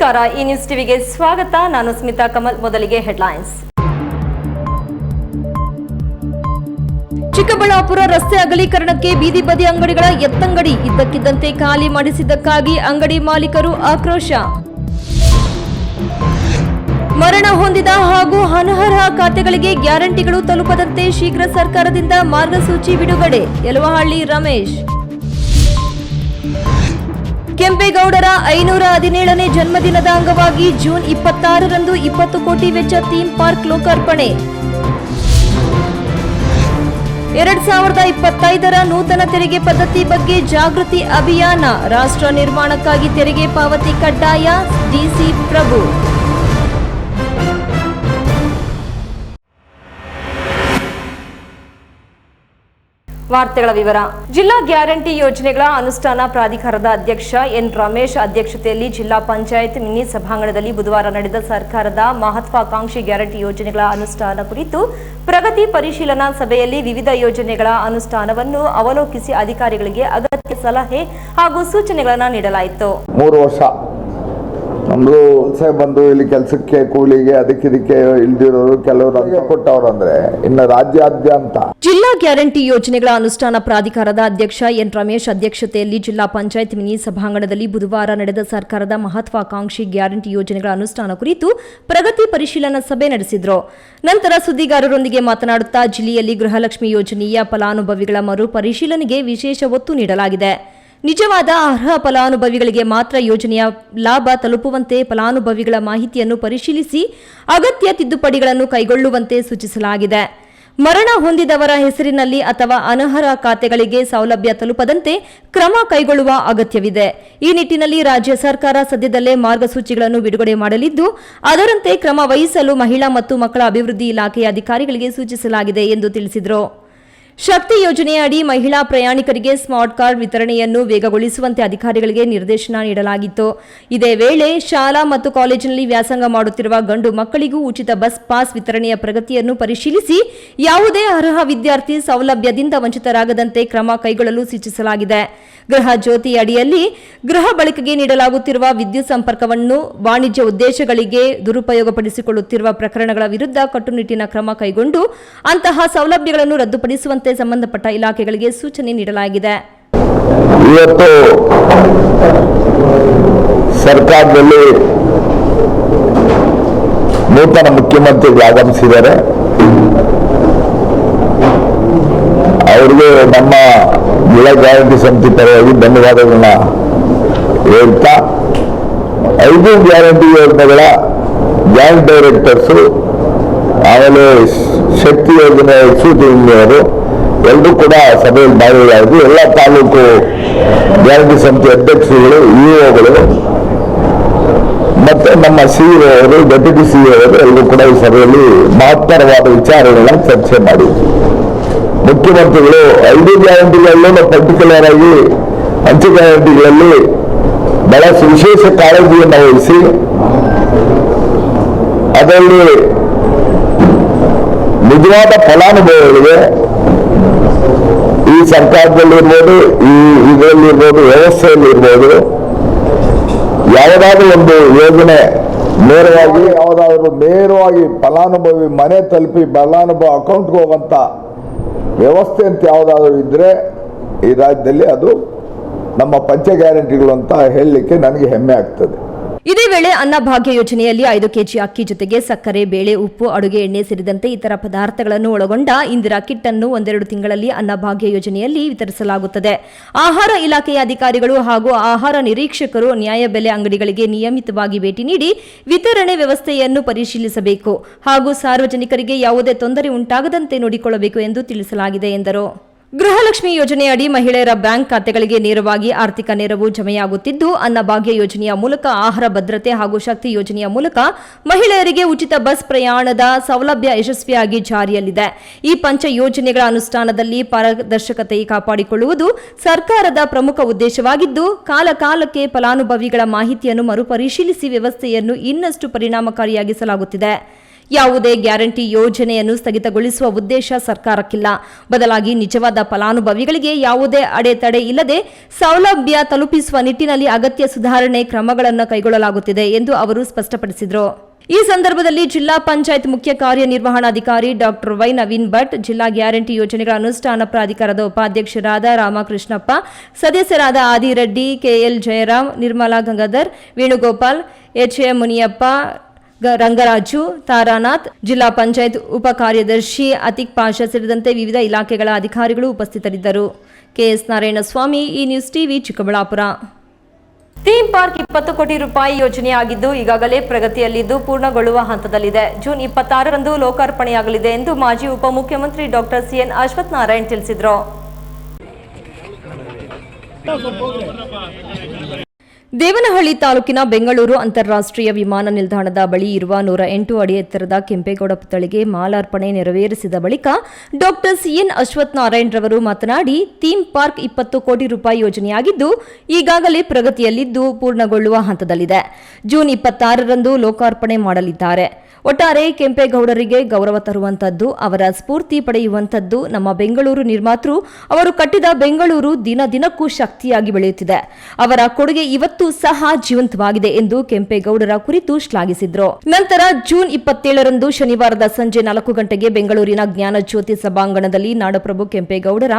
ನಮಸ್ಕಾರ, ಈ ನ್ಯೂಸ್ ಟಿವಿಗೆ ಸ್ವಾಗತ. ನಾನು ಸ್ಮಿತಾ ಕಮಲ್. ಮೊದಲಿಗೆ ಹೆಡ್ಲೈನ್ಸ್. ಚಿಕ್ಕಬಳ್ಳಾಪುರ ರಸ್ತೆ ಅಗಲೀಕರಣಕ್ಕೆ ಬೀದಿ ಬದಿ ಅಂಗಡಿಗಳ ಎತ್ತಂಗಡಿ ಇದ್ದಕ್ಕಿದ್ದಂತೆ ಖಾಲಿ ಮಾಡಿಸಿದ್ದಕ್ಕಾಗಿ ಅಂಗಡಿ ಮಾಲೀಕರು ಆಕ್ರೋಶ. ಮರಣ ಹೊಂದಿದ ಹಾಗೂ ಅನರ್ಹ ಖಾತೆಗಳಿಗೆ ಗ್ಯಾರಂಟಿಗಳು ತಲುಪದಂತೆ ಶೀಘ್ರ ಸರ್ಕಾರದಿಂದ ಮಾರ್ಗಸೂಚಿ ಬಿಡುಗಡೆ. ಯಲವಹಳ್ಳಿ ರಮೇಶ್. ಕೆಂಪೇಗೌಡರ 517ನೇ ಜನ್ಮದಿನದ ಅಂಗವಾಗಿ ಜೂನ್ 26ರಂದು 20 ಕೋಟಿ ವೆಚ್ಚ ಥೀಮ್ ಪಾರ್ಕ್ ಲೋಕಾರ್ಪಣೆ. 2025ರ ನೂತನ ತೆರಿಗೆ ಪದ್ಧತಿ ಬಗ್ಗೆ ಜಾಗೃತಿ ಅಭಿಯಾನ. ರಾಷ್ಟ್ರ ನಿರ್ಮಾಣಕ್ಕಾಗಿ ತೆರಿಗೆ ಪಾವತಿ ಕಡ್ಡಾಯ. ಡಿಸಿ ಪ್ರಭು. ವಾರ್ತೆಗಳ ವಿವರ. ಜಿಲ್ಲಾ ಗ್ಯಾರಂಟಿ ಯೋಜನೆಗಳ ಅನುಷ್ಠಾನ ಪ್ರಾಧಿಕಾರದ ಅಧ್ಯಕ್ಷ ಎನ್ ರಮೇಶ್ ಅಧ್ಯಕ್ಷತೆಯಲ್ಲಿ ಜಿಲ್ಲಾ ಪಂಚಾಯತ್ ಮಿನಿ ಸಭಾಂಗಣದಲ್ಲಿ ಬುಧವಾರ ನಡೆದ ಸರ್ಕಾರದ ಮಹತ್ವಾಕಾಂಕ್ಷಿ ಗ್ಯಾರಂಟಿ ಯೋಜನೆಗಳ ಅನುಷ್ಠಾನ ಕುರಿತು ಪ್ರಗತಿ ಪರಿಶೀಲನಾ ಸಭೆಯಲ್ಲಿ ವಿವಿಧ ಯೋಜನೆಗಳ ಅನುಷ್ಠಾನವನ್ನು ಅವಲೋಕಿಸಿ ಅಧಿಕಾರಿಗಳಿಗೆ ಅಗತ್ಯ ಸಲಹೆ ಹಾಗೂ ಸೂಚನೆಗಳನ್ನು ನೀಡಲಾಯಿತು. 3 ವರ್ಷ ನಮ್ದು ವಲಸೆ ಬಂದು ಇಲ್ಲಿ ಕೆಲಸಕ್ಕೆ ಕೂಲಿಗೆ ಅದಕ್ಕೆ ಇಲ್ದಿರೋರು ಕೆಲವರು ಕೊಟ್ಟವ್ರು ಅಂದ್ರೆ ಇನ್ನು ರಾಜ್ಯಾದ್ಯಂತ ಜಿಲ್ಲಾ ಗ್ಯಾರಂಟಿ ಯೋಜನೆಗಳ ಅನುಷ್ಠಾನ ಪ್ರಾಧಿಕಾರದ ಅಧ್ಯಕ್ಷ ಎನ್ ರಮೇಶ್ ಅಧ್ಯಕ್ಷತೆಯಲ್ಲಿ ಜಿಲ್ಲಾ ಪಂಚಾಯತ್ ಮಿನಿ ಸಭಾಂಗಣದಲ್ಲಿ ಬುಧವಾರ ನಡೆದ ಸರ್ಕಾರದ ಮಹತ್ವಾಕಾಂಕ್ಷಿ ಗ್ಯಾರಂಟಿ ಯೋಜನೆಗಳ ಅನುಷ್ಠಾನ ಕುರಿತು ಪ್ರಗತಿ ಪರಿಶೀಲನಾ ಸಭೆ ನಡೆಸಿದರು. ನಂತರ ಸುದ್ದಿಗಾರರೊಂದಿಗೆ ಮಾತನಾಡುತ್ತಾ ಜಿಲ್ಲೆಯಲ್ಲಿ ಗೃಹಲಕ್ಷ್ಮಿ ಯೋಜನೆಯ ಫಲಾನುಭವಿಗಳ ಮರು ಪರಿಶೀಲನೆಗೆ ವಿಶೇಷ ಒತ್ತು ನೀಡಲಾಗಿದೆ. ನಿಜವಾದ ಅರ್ಹ ಫಲಾನುಭವಿಗಳಿಗೆ ಮಾತ್ರ ಯೋಜನೆಯ ಲಾಭ ತಲುಪುವಂತೆ ಫಲಾನುಭವಿಗಳ ಮಾಹಿತಿಯನ್ನು ಪರಿಶೀಲಿಸಿ ಅಗತ್ಯ ತಿದ್ದುಪಡಿಗಳನ್ನು ಕೈಗೊಳ್ಳುವಂತೆ ಸೂಚಿಸಲಾಗಿದೆ. ಮರಣ ಹೊಂದಿದವರ ಹೆಸರಿನಲ್ಲಿ ಅಥವಾ ಅನರ್ಹ ಖಾತೆಗಳಿಗೆ ಸೌಲಭ್ಯ ತಲುಪದಂತೆ ಕ್ರಮ ಕೈಗೊಳ್ಳುವ ಅಗತ್ಯವಿದೆ. ಈ ನಿಟ್ಟಿನಲ್ಲಿ ರಾಜ್ಯ ಸರ್ಕಾರ ಸದ್ಯದಲ್ಲೇ ಮಾರ್ಗಸೂಚಿಗಳನ್ನು ಬಿಡುಗಡೆ ಮಾಡಲಿದ್ದು ಅದರಂತೆ ಕ್ರಮ ವಹಿಸಲು ಮಹಿಳಾ ಮತ್ತು ಮಕ್ಕಳ ಅಭಿವೃದ್ಧಿ ಇಲಾಖೆಯ ಅಧಿಕಾರಿಗಳಿಗೆ ಸೂಚಿಸಲಾಗಿದೆ ಎಂದು ತಿಳಿಸಿದರು. ಶಕ್ತಿ ಯೋಜನೆಯ ಅಡಿ ಮಹಿಳಾ ಪ್ರಯಾಣಿಕರಿಗೆ ಸ್ಮಾರ್ಟ್ ಕಾರ್ಡ್ ವಿತರಣೆಯನ್ನು ವೇಗಗೊಳಿಸುವಂತೆ ಅಧಿಕಾರಿಗಳಿಗೆ ನಿರ್ದೇಶನ ನೀಡಲಾಗಿತ್ತು. ಇದೇ ವೇಳೆ ಶಾಲಾ ಮತ್ತು ಕಾಲೇಜಿನಲ್ಲಿ ವ್ಯಾಸಂಗ ಮಾಡುತ್ತಿರುವ ಗಂಡು ಮಕ್ಕಳಿಗೂ ಉಚಿತ ಬಸ್ ಪಾಸ್ ವಿತರಣೆಯ ಪ್ರಗತಿಯನ್ನು ಪರಿಶೀಲಿಸಿ ಯಾವುದೇ ಅರ್ಹ ವಿದ್ಯಾರ್ಥಿ ಸೌಲಭ್ಯದಿಂದ ವಂಚಿತರಾಗದಂತೆ ಕ್ರಮ ಕೈಗೊಳ್ಳಲು ಸೂಚಿಸಲಾಗಿದೆ. ಗೃಹ ಜ್ಯೋತಿ ಅಡಿಯಲ್ಲಿ ಗೃಹ ಬಳಕೆಗೆ ನೀಡಲಾಗುತ್ತಿರುವ ವಿದ್ಯುತ್ ಸಂಪರ್ಕವನ್ನು ವಾಣಿಜ್ಯ ಉದ್ದೇಶಗಳಿಗೆ ದುರುಪಯೋಗಪಡಿಸಿಕೊಳ್ಳುತ್ತಿರುವ ಪ್ರಕರಣಗಳ ವಿರುದ್ಧ ಕಟ್ಟುನಿಟ್ಟಿನ ಕ್ರಮ ಕೈಗೊಂಡು ಅಂತಹ ಸೌಲಭ್ಯಗಳನ್ನು ರದ್ದುಪಡಿಸುವಂತೆ ಸಂಬಂಧಪಟ್ಟ ಇಲಾಖೆಗಳಿಗೆ ಸೂಚನೆ ನೀಡಲಾಗಿದೆ. ಇವತ್ತು ಸರ್ಕಾರದಲ್ಲಿ ನೂತನ ಮುಖ್ಯಮಂತ್ರಿಗಳು ಆಗಮಿಸಿದ್ದಾರೆ. ಅವರಿಗೆ ನಮ್ಮ ಜಿಲ್ಲಾ ಗ್ಯಾರಂಟಿ ಸಮಿತಿ ಪರವಾಗಿ ಧನ್ಯವಾದಗಳನ್ನ ಹೇಳ್ತಾ 5 ಗ್ಯಾರಂಟಿ ಯೋಜನೆಗಳ ಜಾಯಿಂಟ್ ಡೈರೆಕ್ಟರ್ಸು ಆಮೇಲೆ ಶಕ್ತಿ ಯೋಜನೆ ಎಕ್ಸಿಕ್ಯೂಟಿವ್ ಎಲ್ಲರೂ ಕೂಡ ಸಭೆಯಲ್ಲಿ ಭಾಗಿಯಾಗಿ ಎಲ್ಲ ತಾಲೂಕು ಗ್ಯಾರಂಟಿ ಸಮಿತಿ ಅಧ್ಯಕ್ಷರುಗಳು, ಇಒಗಳು ಮತ್ತೆ ನಮ್ಮ ಸಿಇಒ ಅವರು, ಡೆಪ್ಯೂಟಿ ಸಿಇಒ ಅವರು ಎಲ್ಲರೂ ಕೂಡ ಈ ಸಭೆಯಲ್ಲಿ ಮಹತ್ತರವಾದ ವಿಚಾರಗಳನ್ನ ಚರ್ಚೆ ಮಾಡಿ ಮುಖ್ಯಮಂತ್ರಿಗಳು 5 ಗ್ಯಾರಂಟಿಗಳಲ್ಲೂ ಪರ್ಟಿಕ್ಯುಲರ್ ಆಗಿ 5 ಗ್ಯಾರಂಟಿಗಳಲ್ಲಿ ಬಹಳ ವಿಶೇಷ ಕಾಳಜಿಯನ್ನು ವಹಿಸಿ ಅದರಲ್ಲಿ ನಿಜವಾದ ಫಲಾನುಭವಿಗಳಿಗೆ ಈ ಸರ್ಕಾರದಲ್ಲಿರ್ಬೋದು, ಈ ಇದರಲ್ಲಿರ್ಬೋದು, ವ್ಯವಸ್ಥೆಯಲ್ಲಿರ್ಬೋದು ಯಾವುದಾದ್ರೂ ಒಂದು ಯೋಜನೆ ನೇರವಾಗಿ ಫಲಾನುಭವಿ ಮನೆ ತಲುಪಿ ಫಲಾನುಭವಿ ಅಕೌಂಟ್ಗೆ ಹೋಗುವಂತ ವ್ಯವಸ್ಥೆ ಅಂತ ಯಾವುದಾದ್ರೂ ಇದ್ರೆ ಈ ರಾಜ್ಯದಲ್ಲಿ ಅದು ನಮ್ಮ ಪಂಚ ಗ್ಯಾರಂಟಿಗಳು ಅಂತ ಹೇಳಲಿಕ್ಕೆ ನನಗೆ ಹೆಮ್ಮೆ ಆಗ್ತದೆ. ಇದೇ ವೇಳೆ ಅನ್ನಭಾಗ್ಯ ಯೋಜನೆಯಲ್ಲಿ 5 ಕೆಜಿ ಅಕ್ಕಿ ಜೊತೆಗೆ ಸಕ್ಕರೆ, ಬೇಳೆ, ಉಪ್ಪು, ಅಡುಗೆ ಎಣ್ಣೆ ಸೇರಿದಂತೆ ಇತರ ಪದಾರ್ಥಗಳನ್ನು ಒಳಗೊಂಡ ಇಂದಿರಾ ಕಿಟ್ ಅನ್ನು 1-2 ತಿಂಗಳಲ್ಲಿ ಅನ್ನಭಾಗ್ಯ ಯೋಜನೆಯಲ್ಲಿ ವಿತರಿಸಲಾಗುತ್ತದೆ. ಆಹಾರ ಇಲಾಖೆಯ ಅಧಿಕಾರಿಗಳು ಹಾಗೂ ಆಹಾರ ನಿರೀಕ್ಷಕರು ನ್ಯಾಯಬೆಲೆ ಅಂಗಡಿಗಳಿಗೆ ನಿಯಮಿತವಾಗಿ ಭೇಟಿ ನೀಡಿ ವಿತರಣೆ ವ್ಯವಸ್ಥೆಯನ್ನು ಪರಿಶೀಲಿಸಬೇಕು ಹಾಗೂ ಸಾರ್ವಜನಿಕರಿಗೆ ಯಾವುದೇ ತೊಂದರೆ ಉಂಟಾಗದಂತೆ ನೋಡಿಕೊಳ್ಳಬೇಕು ಎಂದು ತಿಳಿಸಲಾಗಿದೆ ಎಂದರು. ಗೃಹಲಕ್ಷ್ಮಿ ಯೋಜನೆಯಡಿ ಮಹಿಳೆಯರ ಬ್ಯಾಂಕ್ ಖಾತೆಗಳಿಗೆ ನೇರವಾಗಿ ಆರ್ಥಿಕ ನೆರವು ಜಮೆಯಾಗುತ್ತಿದ್ದು, ಅನ್ನಭಾಗ್ಯ ಯೋಜನೆಯ ಮೂಲಕ ಆಹಾರ ಭದ್ರತೆ ಹಾಗೂ ಶಕ್ತಿ ಯೋಜನೆಯ ಮೂಲಕ ಮಹಿಳೆಯರಿಗೆ ಉಚಿತ ಬಸ್ ಪ್ರಯಾಣದ ಸೌಲಭ್ಯ ಯಶಸ್ವಿಯಾಗಿ ಜಾರಿಯಲ್ಲಿದೆ. ಈ ಪಂಚ ಯೋಜನೆಗಳ ಅನುಷ್ಠಾನದಲ್ಲಿ ಪಾರದರ್ಶಕತೆ ಕಾಪಾಡಿಕೊಳ್ಳುವುದು ಸರ್ಕಾರದ ಪ್ರಮುಖ ಉದ್ದೇಶವಾಗಿದ್ದು, ಕಾಲಕಾಲಕ್ಕೆ ಫಲಾನುಭವಿಗಳ ಮಾಹಿತಿಯನ್ನು ಮರುಪರಿಶೀಲಿಸಿ ವ್ಯವಸ್ಥೆಯನ್ನು ಇನ್ನಷ್ಟು ಪರಿಣಾಮಕಾರಿಯಾಗಿಸಲಾಗುತ್ತಿದೆ. ಯಾವುದೇ ಗ್ಯಾರಂಟಿ ಯೋಜನೆಯನ್ನು ಸ್ಥಗಿತಗೊಳಿಸುವ ಉದ್ದೇಶ ಸರ್ಕಾರಕ್ಕಿಲ್ಲ. ಬದಲಾಗಿ ನಿಜವಾದ ಫಲಾನುಭವಿಗಳಿಗೆ ಯಾವುದೇ ಅಡೆತಡೆ ಇಲ್ಲದೆ ಸೌಲಭ್ಯ ತಲುಪಿಸುವ ನಿಟ್ಟಿನಲ್ಲಿ ಅಗತ್ಯ ಸುಧಾರಣೆ ಕ್ರಮಗಳನ್ನು ಕೈಗೊಳ್ಳಲಾಗುತ್ತಿದೆ ಎಂದು ಅವರು ಸ್ಪಷ್ಟಪಡಿಸಿದರು. ಈ ಸಂದರ್ಭದಲ್ಲಿ ಜಿಲ್ಲಾ ಪಂಚಾಯತ್ ಮುಖ್ಯ ಕಾರ್ಯನಿರ್ವಹಣಾಧಿಕಾರಿ ಡಾಕ್ಟರ್ ವೈ ನವೀನ್ ಭಟ್, ಜಿಲ್ಲಾ ಗ್ಯಾರಂಟಿ ಯೋಜನೆಗಳ ಅನುಷ್ಠಾನ ಪ್ರಾಧಿಕಾರದ ಉಪಾಧ್ಯಕ್ಷರಾದ ರಾಮಕೃಷ್ಣಪ್ಪ, ಸದಸ್ಯರಾದ ಆದಿರೆಡ್ಡಿ, ಕೆಎಲ್ ಜಯರಾಮ್, ನಿರ್ಮಲಾ ಗಂಗಾಧರ್, ವೇಣುಗೋಪಾಲ್, ಎಚ್ಎ ಮುನಿಯಪ್ಪ, ರಂಗರಾಜು, ತಾರಾನಾಥ್, ಜಿಲ್ಲಾ ಪಂಚಾಯತ್ ಉಪ ಕಾರ್ಯದರ್ಶಿ ಅತಿಕ್ ಪಾಷಾ ಸೇರಿದಂತೆ ವಿವಿಧ ಇಲಾಖೆಗಳ ಅಧಿಕಾರಿಗಳು ಉಪಸ್ಥಿತರಿದ್ದರು. ಕೆಎಸ್ ನಾರಾಯಣಸ್ವಾಮಿ, ಈ news TV, Chikkaballapur. Theme park 20 ಕೋಟಿ ರೂಪಾಯಿ ಯೋಜನೆಯಾಗಿದ್ದು ಈಗಾಗಲೇ ಪ್ರಗತಿಯಲ್ಲಿದ್ದು ಪೂರ್ಣಗೊಳ್ಳುವ ಹಂತದಲ್ಲಿದೆ. ಜೂನ್ 26ರಂದು ಲೋಕಾರ್ಪಣೆಯಾಗಲಿದೆ ಎಂದು ಮಾಜಿ ಉಪಮುಖ್ಯಮಂತ್ರಿ ಡಾಕ್ಟರ್ ಸಿಎನ್ ಅಶ್ವಥ್ ನಾರಾಯಣ್ ತಿಳಿಸಿದರು. ದೇವನಹಳ್ಳಿ ತಾಲೂಕಿನ ಬೆಂಗಳೂರು ಅಂತಾರಾಷ್ಟ್ರೀಯ ವಿಮಾನ ನಿಲ್ದಾಣದ ಬಳಿ ಇರುವ 108 ಅಡಿ ಎತ್ತರದ ಕೆಂಪೇಗೌಡ ಪುತ್ಥಳಿಗೆ ಮಾಲಾರ್ಪಣೆ ನೆರವೇರಿಸಿದ ಬಳಿಕ ಡಾಕ್ಟರ್ ಸಿಎನ್ ಅಶ್ವಥ್ ನಾರಾಯಣ್ ರವರು ಮಾತನಾಡಿ, ಥೀಮ್ ಪಾರ್ಕ್ 20 ಕೋಟಿ ರೂಪಾಯಿ ಯೋಜನೆಯಾಗಿದ್ದು ಈಗಾಗಲೇ ಪ್ರಗತಿಯಲ್ಲಿದ್ದು ಪೂರ್ಣಗೊಳ್ಳುವ ಹಂತದಲ್ಲಿದೆ. ಜೂನ್ 26ರಂದು ಲೋಕಾರ್ಪಣೆ ಮಾಡಲಿದ್ದಾರೆ. ಒಟ್ಟಾರೆ ಕೆಂಪೇಗೌಡರಿಗೆ ಗೌರವ ತರುವಂತದ್ದು, ಅವರ ಸ್ಫೂರ್ತಿ ಪಡೆಯುವಂತದ್ದು. ನಮ್ಮ ಬೆಂಗಳೂರು ನಿರ್ಮಾತೃ ಅವರು ಕಟ್ಟಿದ ಬೆಂಗಳೂರು ದಿನ ದಿನಕ್ಕೂ ಶಕ್ತಿಯಾಗಿ ಬೆಳೆಯುತ್ತಿದೆ. ಅವರ ಕೊಡುಗೆ ಇವತ್ತು ಸಹ ಜೀವಂತವಾಗಿದೆ ಎಂದು ಕೆಂಪೇಗೌಡರ ಕುರಿತು ಶ್ಲಾಘಿಸಿದ್ರು. ನಂತರ ಜೂನ್ 27ರಂದು ಶನಿವಾರದ ಸಂಜೆ 4 ಗಂಟೆಗೆ ಬೆಂಗಳೂರಿನ ಜ್ಞಾನಜ್ಯೋತಿ ಸಭಾಂಗಣದಲ್ಲಿ ನಾಡಪ್ರಭು ಕೆಂಪೇಗೌಡರ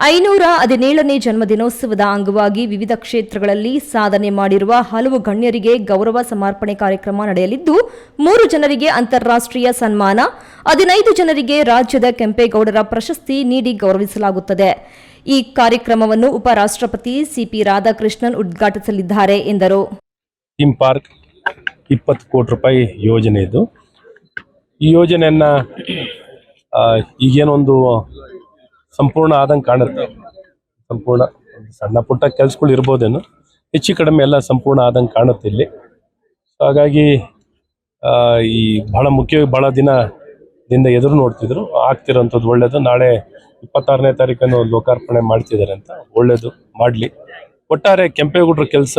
517ನೇ ಜನ್ಮದಿನೋತ್ಸವದ ಅಂಗವಾಗಿ ವಿವಿಧ ಕ್ಷೇತ್ರಗಳಲ್ಲಿ ಸಾಧನೆ ಮಾಡಿರುವ ಹಲವು ಗಣ್ಯರಿಗೆ ಗೌರವ ಸಮರ್ಪಣೆ ಕಾರ್ಯಕ್ರಮ ನಡೆಯಲಿದ್ದು 3 ಜನರಿಗೆ ಅಂತಾರಾಷ್ಟ್ರೀಯ ಸನ್ಮಾನ, 15 ಜನರಿಗೆ ರಾಜ್ಯದ ಕೆಂಪೇಗೌಡರ ಪ್ರಶಸ್ತಿ ನೀಡಿ ಗೌರವಿಸಲಾಗುತ್ತದೆ. ಈ ಕಾರ್ಯಕ್ರಮವನ್ನು ಉಪರಾಷ್ಟ್ರಪತಿ ಸಿಪಿ ರಾಧಾಕೃಷ್ಣನ್ ಉದ್ಘಾಟಿಸಲಿದ್ದಾರೆ ಎಂದರು. ಥೀಮ್ ಪಾರ್ಕ್ 20 ಕೋಟಿ ರೂಪಾಯಿ ಯೋಜನೆ ಇದು. ಈ ಯೋಜನೆಯನ್ನ ಈಗೇನೊಂದು ಸಂಪೂರ್ಣ ಆದಂಗೆ ಕಾಣುತ್ತೆ. ಸಂಪೂರ್ಣ ಸಣ್ಣ ಪುಟ್ಟ ಕೆಲಸಗಳು ಇರ್ಬೋದೇನು, ಹೆಚ್ಚು ಕಡಿಮೆ ಎಲ್ಲ ಸಂಪೂರ್ಣ ಆದಂಗೆ ಕಾಣುತ್ತೆ ಇಲ್ಲಿ. ಹಾಗಾಗಿ ಈ ಬಹಳ ಮುಖ್ಯವಾಗಿ ಬಹಳ ದಿನದಿಂದ ಎದುರು ನೋಡ್ತಿದ್ರು, ಆಗ್ತಿರೋಂಥದ್ದು ಒಳ್ಳೇದು. ನಾಳೆ 26ನೇ ತಾರೀಕನ್ನು ಲೋಕಾರ್ಪಣೆ ಮಾಡ್ತಿದ್ದಾರೆ ಅಂತ, ಒಳ್ಳೇದು, ಮಾಡಲಿ. ಒಟ್ಟಾರೆ ಕೆಂಪೇಗೌಡರ ಕೆಲಸ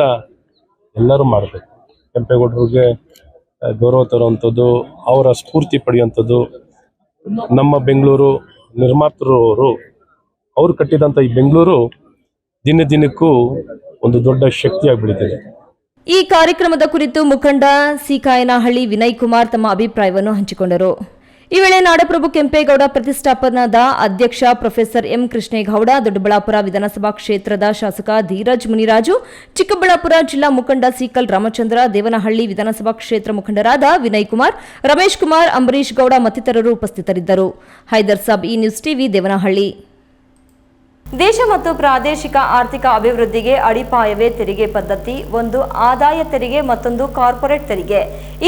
ಎಲ್ಲರೂ ಮಾಡಬೇಕು. ಕೆಂಪೇಗೌಡರಿಗೆ ಗೌರವ ತರುವಂಥದ್ದು, ಅವರ ಸ್ಫೂರ್ತಿ ಪಡೆಯುವಂಥದ್ದು. ನಮ್ಮ ಬೆಂಗಳೂರು ನಿರ್ಮಾತೃರು ಅವರು ಕಟ್ಟಿದಂಥ ಈ ಬೆಂಗಳೂರು ದಿನ ದಿನಕ್ಕೂ ಒಂದು ದೊಡ್ಡ ಶಕ್ತಿಯಾಗಿ ಬೆಳೀತಿದೆ. ಈ ಕಾರ್ಯಕ್ರಮದ ಕುರಿತು ಮುಖಂಡ ಸಿಕಾಯನಹಳ್ಳಿ ವಿನಯ್ ಕುಮಾರ್ ತಮ್ಮ ಅಭಿಪ್ರಾಯವನ್ನು ಹಂಚಿಕೊಂಡರು. ಈ ವೇಳೆ ನಾಡಪ್ರಭು ಕೆಂಪೇಗೌಡ ಪ್ರತಿಷ್ಠಾಪನದ ಅಧ್ಯಕ್ಷ ಪ್ರೊಫೆಸರ್ ಎಂ ಕೃಷ್ಣೇಗೌಡ, ದೊಡ್ಡಬಳ್ಳಾಪುರ ವಿಧಾನಸಭಾ ಕ್ಷೇತ್ರದ ಶಾಸಕ ಧೀರಜ್ ಮುನಿರಾಜು, ಚಿಕ್ಕಬಳ್ಳಾಪುರ ಜಿಲ್ಲಾ ಮುಖಂಡ ಸಿಕಲ್ ರಾಮಚಂದ್ರ, ದೇವನಹಳ್ಳಿ ವಿಧಾನಸಭಾ ಕ್ಷೇತ್ರ ಮುಖಂಡರಾದ ವಿನಯ್ ಕುಮಾರ್, ರಮೇಶ್ ಕುಮಾರ್, ಅಂಬರೀಶ್ ಗೌಡ ಮತ್ತಿತರರು ಉಪಸ್ಥಿತರಿದ್ದರು. ಹೈದರ್ ಸಾಬ್, ಈ ನ್ಯೂಸ್ ಟಿವಿ, ದೇವನಹಳ್ಳಿ. ದೇಶ ಮತ್ತು ಪ್ರಾದೇಶಿಕ ಆರ್ಥಿಕ ಅಭಿವೃದ್ಧಿಗೆ ಅಡಿಪಾಯವೇ ತೆರಿಗೆ ಪದ್ಧತಿ. ಒಂದು ಆದಾಯ ತೆರಿಗೆ, ಮತ್ತೊಂದು ಕಾರ್ಪೊರೇಟ್ ತೆರಿಗೆ.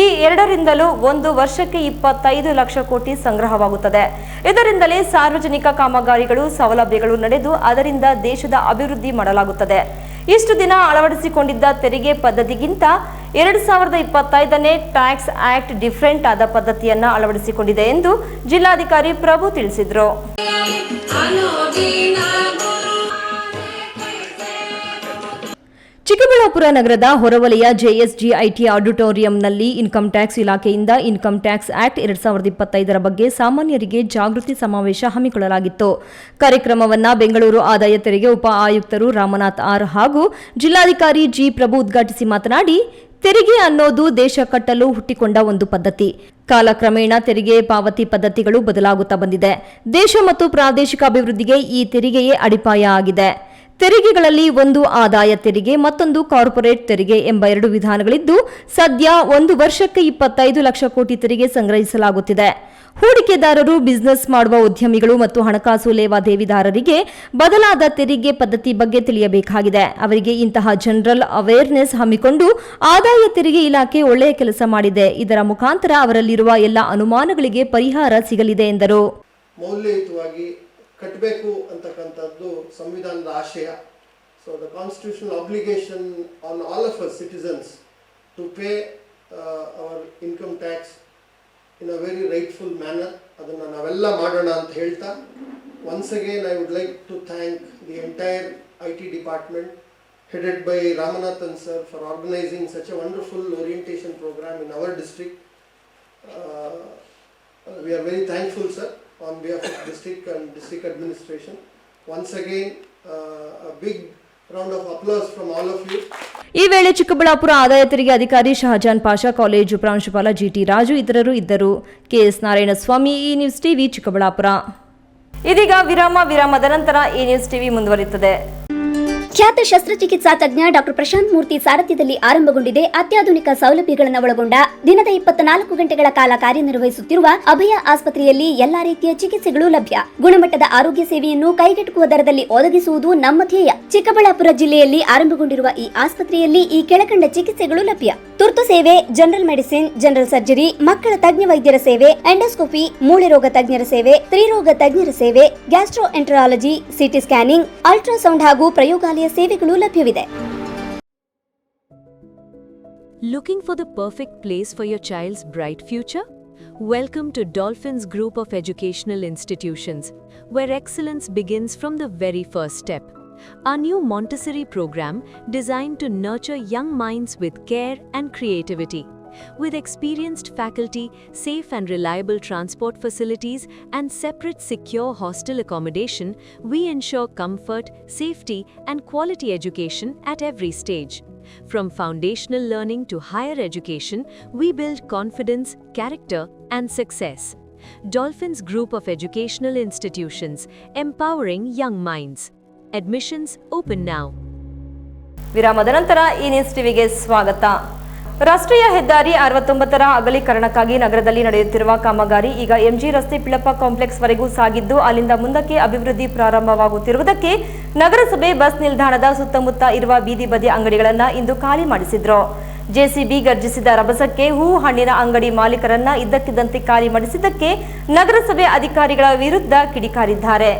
ಈ ಎರಡರಿಂದಲೂ ಒಂದು ವರ್ಷಕ್ಕೆ 25 ಲಕ್ಷ ಕೋಟಿ ಸಂಗ್ರಹವಾಗುತ್ತದೆ. ಇದರಿಂದಲೇ ಸಾರ್ವಜನಿಕ ಕಾಮಗಾರಿಗಳು, ಸೌಲಭ್ಯಗಳು ನಡೆದು ಅದರಿಂದ ದೇಶದ ಅಭಿವೃದ್ಧಿ ಮಾಡಲಾಗುತ್ತದೆ. ಇಷ್ಟು ದಿನ ಅಳವಡಿಸಿಕೊಂಡಿದ್ದ ತೆರಿಗೆ ಪದ್ಧತಿಗಿಂತ 2025ನೇ ಟ್ಯಾಕ್ಸ್ ಆಕ್ಟ್ ಡಿಫರೆಂಟ್ ಆದ ಪದ್ಧತಿಯನ್ನು ಅಳವಡಿಸಿಕೊಂಡಿದೆ ಎಂದು ಜಿಲ್ಲಾಧಿಕಾರಿ ಪ್ರಭು ತಿಳಿಸಿದರು. ಚಿಕ್ಕಬಳ್ಳಾಪುರ ನಗರದ ಹೊರವಲಯ ಜೆಎಸ್ಜಿಐಟಿ ಆಡಿಟೋರಿಯಂನಲ್ಲಿ ಇನ್ಕಮ್ ಟ್ಯಾಕ್ಸ್ ಇಲಾಖೆಯಿಂದ ಇನ್ಕಮ್ ಟ್ಯಾಕ್ಸ್ ಆಕ್ಟ್ 2025ರ ಬಗ್ಗೆ ಸಾಮಾನ್ಯರಿಗೆ ಜಾಗೃತಿ ಸಮಾವೇಶ ಹಮ್ಮಿಕೊಳ್ಳಲಾಗಿತ್ತು. ಕಾರ್ಯಕ್ರಮವನ್ನು ಬೆಂಗಳೂರು ಆದಾಯ ತೆರಿಗೆ ಉಪ ಆಯುಕ್ತರು ರಾಮನಾಥ್ ಆರ್ ಹಾಗೂ ಜಿಲ್ಲಾಧಿಕಾರಿ ಜಿ ಪ್ರಭು ಉದ್ಘಾಟಿಸಿ ಮಾತನಾಡಿ, ತೆರಿಗೆ ಅನ್ನೋದು ದೇಶ ಕಟ್ಟಲು ಹುಟ್ಟಿಕೊಂಡ ಒಂದು ಪದ್ಧತಿ. ಕಾಲಕ್ರಮೇಣ ತೆರಿಗೆ ಪಾವತಿ ಪದ್ಧತಿಗಳು ಬದಲಾಗುತ್ತಾ ಬಂದಿದೆ. ದೇಶ ಮತ್ತು ಪ್ರಾದೇಶಿಕ ಅಭಿವೃದ್ಧಿಗೆ ಈ ತೆರಿಗೆಯೇ ಅಡಿಪಾಯ ಆಗಿದೆ. ತೆರಿಗೆಗಳಲ್ಲಿ ಒಂದು ಆದಾಯ ತೆರಿಗೆ, ಮತ್ತೊಂದು ಕಾರ್ಪೊರೇಟ್ ತೆರಿಗೆ ಎಂಬ 2 ವಿಧಾನಗಳಿದ್ದು, ಸದ್ಯ ಒಂದು ವರ್ಷಕ್ಕೆ 25 ಲಕ್ಷ ಕೋಟಿ ತೆರಿಗೆ ಸಂಗ್ರಹಿಸಲಾಗುತ್ತಿದೆ. ಹೂಡಿಕೆದಾರರು, ಬಿಸಿನೆಸ್ ಮಾಡುವ ಉದ್ಯಮಿಗಳು ಮತ್ತು ಹಣಕಾಸು ಲೇವಾದೇವಿದಾರರಿಗೆ ಬದಲಾದ ತೆರಿಗೆ ಪದ್ಧತಿ ಬಗ್ಗೆ ತಿಳಿಯಬೇಕಾಗಿದೆ. ಅವರಿಗೆ ಇಂತಹ ಜನರಲ್ ಅವೇರ್ನೆಸ್ ಹಮ್ಮಿಕೊಂಡು ಆದಾಯ ತೆರಿಗೆ ಇಲಾಖೆ ಒಳ್ಳೆಯ ಕೆಲಸ ಮಾಡಿದೆ. ಇದರ ಮುಖಾಂತರ ಅವರಲ್ಲಿರುವ ಎಲ್ಲ ಅನುಮಾನಗಳಿಗೆ ಪರಿಹಾರ ಸಿಗಲಿದೆ ಎಂದರು. ಮೌಲ್ಯಯುತವಾಗಿ ಕಟ್ಟಬೇಕು ಅಂತಕ್ಕಂಥದ್ದು ಸಂವಿಧಾನದ ಆಶಯ. So the constitutional obligation on all of us citizens to pay our income tax in a very rightful manner. ಅದನ್ನು ನಾವೆಲ್ಲ ಮಾಡೋಣ ಅಂತ ಹೇಳ್ತಾ, once again I would like to thank the entire IT department headed by Ramanathan sir for organizing such a wonderful orientation program in our district. we are very thankful, sir, on behalf of district and district administration. Once again, a big round of applause from all of you. ಈ ವೇಳೆ ಚಿಕ್ಕಬಳ್ಳಾಪುರ ಆದಾಯ ತೆರಿಗೆ ಅಧಿಕಾರಿ Shah Jahan Pasha, college ಪ್ರಾಂಶುಪಾಲ ಜಿಟಿ ರಾಜು ಇತರರು ಇದ್ದರು. KS Narayanaswamy, ಈ news TV, Chikkaballapur. ಇದೀಗ ವಿರಾಮದ ನಂತರ ಈ ನ್ಯೂಸ್ ಟಿವಿ ಮುಂದುವರಿಯುತ್ತದೆ. ಖ್ಯಾತ ಶಸ್ತ್ರಚಿಕಿತ್ಸಾ ತಜ್ಞ ಡಾಕ್ಟರ್ ಪ್ರಶಾಂತ್ ಮೂರ್ತಿ ಸಾರಥ್ಯದಲ್ಲಿ ಆರಂಭಗೊಂಡಿದೆ ಅತ್ಯಾಧುನಿಕ ಸೌಲಭ್ಯಗಳನ್ನು ಒಳಗೊಂಡ ದಿನದ 24 ಗಂಟೆಗಳ ಕಾಲ ಕಾರ್ಯನಿರ್ವಹಿಸುತ್ತಿರುವ ಅಭಯ ಆಸ್ಪತ್ರೆಯಲ್ಲಿ ಎಲ್ಲಾ ರೀತಿಯ ಚಿಕಿತ್ಸೆಗಳು ಲಭ್ಯ. ಗುಣಮಟ್ಟದ ಆರೋಗ್ಯ ಸೇವೆಯನ್ನು ಕೈಗೆಟುಕುವ ದರದಲ್ಲಿ ಒದಗಿಸುವುದು ನಮ್ಮ ಧ್ಯೇಯ. ಚಿಕ್ಕಬಳ್ಳಾಪುರ ಜಿಲ್ಲೆಯಲ್ಲಿ ಆರಂಭಗೊಂಡಿರುವ ಈ ಆಸ್ಪತ್ರೆಯಲ್ಲಿ ಈ ಕೆಳಕಂಡ ಚಿಕಿತ್ಸೆಗಳು ಲಭ್ಯ: ತುರ್ತು ಸೇವೆ, ಜನರಲ್ ಮೆಡಿಸಿನ್, ಜನರಲ್ ಸರ್ಜರಿ, ಮಕ್ಕಳ ತಜ್ಞ ವೈದ್ಯರ ಸೇವೆ, ಎಂಡೋಸ್ಕೋಪಿ, ಮೂಳೆ ರೋಗ ತಜ್ಞರ ಸೇವೆ, ಸ್ತ್ರೀರೋಗ ತಜ್ಞರ ಸೇವೆ, ಗ್ಯಾಸ್ಟ್ರೋಎಂಟರಾಲಜಿ, ಸಿಟಿ ಸ್ಕ್ಯಾನಿಂಗ್, ಅಲ್ಟ್ರಾಸೌಂಡ್ ಹಾಗೂ ಪ್ರಯೋಗಾಲಯ ಸೇವೆಗಳು ಲಭ್ಯವಿದೆ. Looking for the perfect place for your child's bright future? Welcome to Dolphins Group of Educational Institutions, where excellence begins from the very first step. Our new Montessori program designed to nurture young minds with care and creativity. With experienced faculty, safe and reliable transport facilities, and separate secure hostel accommodation, we ensure comfort, safety, and quality education at every stage. From foundational learning to higher education, we build confidence, character, and success. Dolphins Group of Educational Institutions, empowering young minds. Admissions open now. ವಿರಾಮದ ನಂತರ ಈ news ಟಿವಿಗೆ ಸ್ವಾಗತ. ರಾಷ್ಟ್ರೀಯ ಹೆದ್ದಾರಿ 69ರ ಅಗಲೀಕರಣಕ್ಕಾಗಿ ನಗರದಲ್ಲಿ ನಡೆಯುತ್ತಿರುವ ಕಾಮಗಾರಿ ಈಗ ಎಂಜಿ ರಸ್ತೆ ಪಿಳಪ್ಪ ಕಾಂಪ್ಲೆಕ್ಸ್ ವರೆಗೂ ಸಾಗಿದ್ದು, ಅಲ್ಲಿಂದ ಮುಂದಕ್ಕೆ ಅಭಿವೃದ್ಧಿ ಪ್ರಾರಂಭವಾಗುತ್ತಿರುವುದಕ್ಕೆ ನಗರಸಭೆ ಬಸ್ ನಿಲ್ದಾಣದ ಸುತ್ತಮುತ್ತ ಇರುವ ಬೀದಿ ಬದಿ ಅಂಗಡಿಗಳನ್ನು ಇಂದು ಖಾಲಿ ಮಾಡಿಸಿದ್ರು. ಜೆಸಿಬಿ ಗರ್ಜಿಸಿದ ರಭಸಕ್ಕೆ ಹೂ ಹಣ್ಣಿನ ಅಂಗಡಿ ಮಾಲೀಕರನ್ನ ಇದ್ದಕ್ಕಿದ್ದಂತೆ ಖಾಲಿ ಮಾಡಿಸಿದ್ದಕ್ಕೆ ನಗರಸಭೆ ಅಧಿಕಾರಿಗಳ ವಿರುದ್ಧ ಕಿಡಿಕಾರಿದ್ದಾರೆ.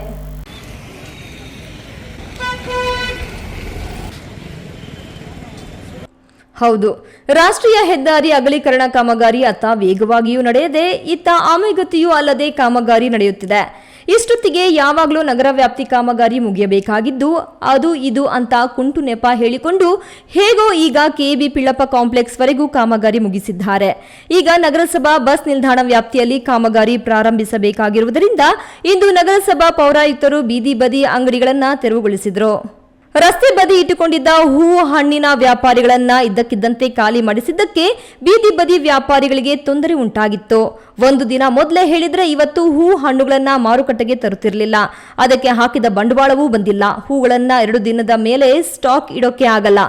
ಹೌದು, ರಾಷ್ಟ್ರೀಯ ಹೆದ್ದಾರಿ ಅಗಲೀಕರಣ ಕಾಮಗಾರಿ ಅತ್ತ ವೇಗವಾಗಿಯೂ ನಡೆಯದೆ ಇತ್ತ ಆಮೆಗತಿಯೂ ಅಲ್ಲದೆ ಕಾಮಗಾರಿ ನಡೆಯುತ್ತಿದೆ. ಇಷ್ಟೊತ್ತಿಗೆ ಯಾವಾಗಲೂ ನಗರ ವ್ಯಾಪ್ತಿ ಕಾಮಗಾರಿ ಮುಗಿಯಬೇಕಾಗಿದ್ದು ಅದು ಇದು ಅಂತ ಕುಂಟು ನೆಪ ಹೇಳಿಕೊಂಡು ಹೇಗೋ ಈಗ ಕೆಬಿ ಪಿಳ್ಳಪ್ಪ ಕಾಂಪ್ಲೆಕ್ಸ್ ವರೆಗೂ ಕಾಮಗಾರಿ ಮುಗಿಸಿದ್ದಾರೆ. ಈಗ ನಗರಸಭಾ ಬಸ್ ನಿಲ್ದಾಣ ವ್ಯಾಪ್ತಿಯಲ್ಲಿ ಕಾಮಗಾರಿ ಪ್ರಾರಂಭಿಸಬೇಕಾಗಿರುವುದರಿಂದ ಇಂದು ನಗರಸಭಾ ಪೌರಾಯುಕ್ತರು ಬೀದಿ ಬದಿ ಅಂಗಡಿಗಳನ್ನು ತೆರವುಗೊಳಿಸಿದರು. ರಸ್ತೆ ಬದಿ ಇಟ್ಟುಕೊಂಡಿದ್ದ ಹೂವು ಹಣ್ಣಿನ ವ್ಯಾಪಾರಿಗಳನ್ನ ಇದ್ದಕ್ಕಿದ್ದಂತೆ ಖಾಲಿ ಮಾಡಿಸಿದ್ದಕ್ಕೆ ಬೀದಿ ಬದಿ ವ್ಯಾಪಾರಿಗಳಿಗೆ ತೊಂದರೆ ಉಂಟಾಗಿತ್ತು. ಒಂದು ದಿನ ಮೊದಲೇ ಹೇಳಿದ್ರೆ ಇವತ್ತು ಹೂ ಹಣ್ಣುಗಳನ್ನ ಮಾರುಕಟ್ಟೆಗೆ ತರುತ್ತಿರಲಿಲ್ಲ. ಅದಕ್ಕೆ ಹಾಕಿದ ಬಂಡವಾಳವೂ ಬಂದಿಲ್ಲ. ಹೂಗಳನ್ನ 2 ದಿನದ ಮೇಲೆ ಸ್ಟಾಕ್ ಇಡೋಕೆ ಆಗಲ್ಲ.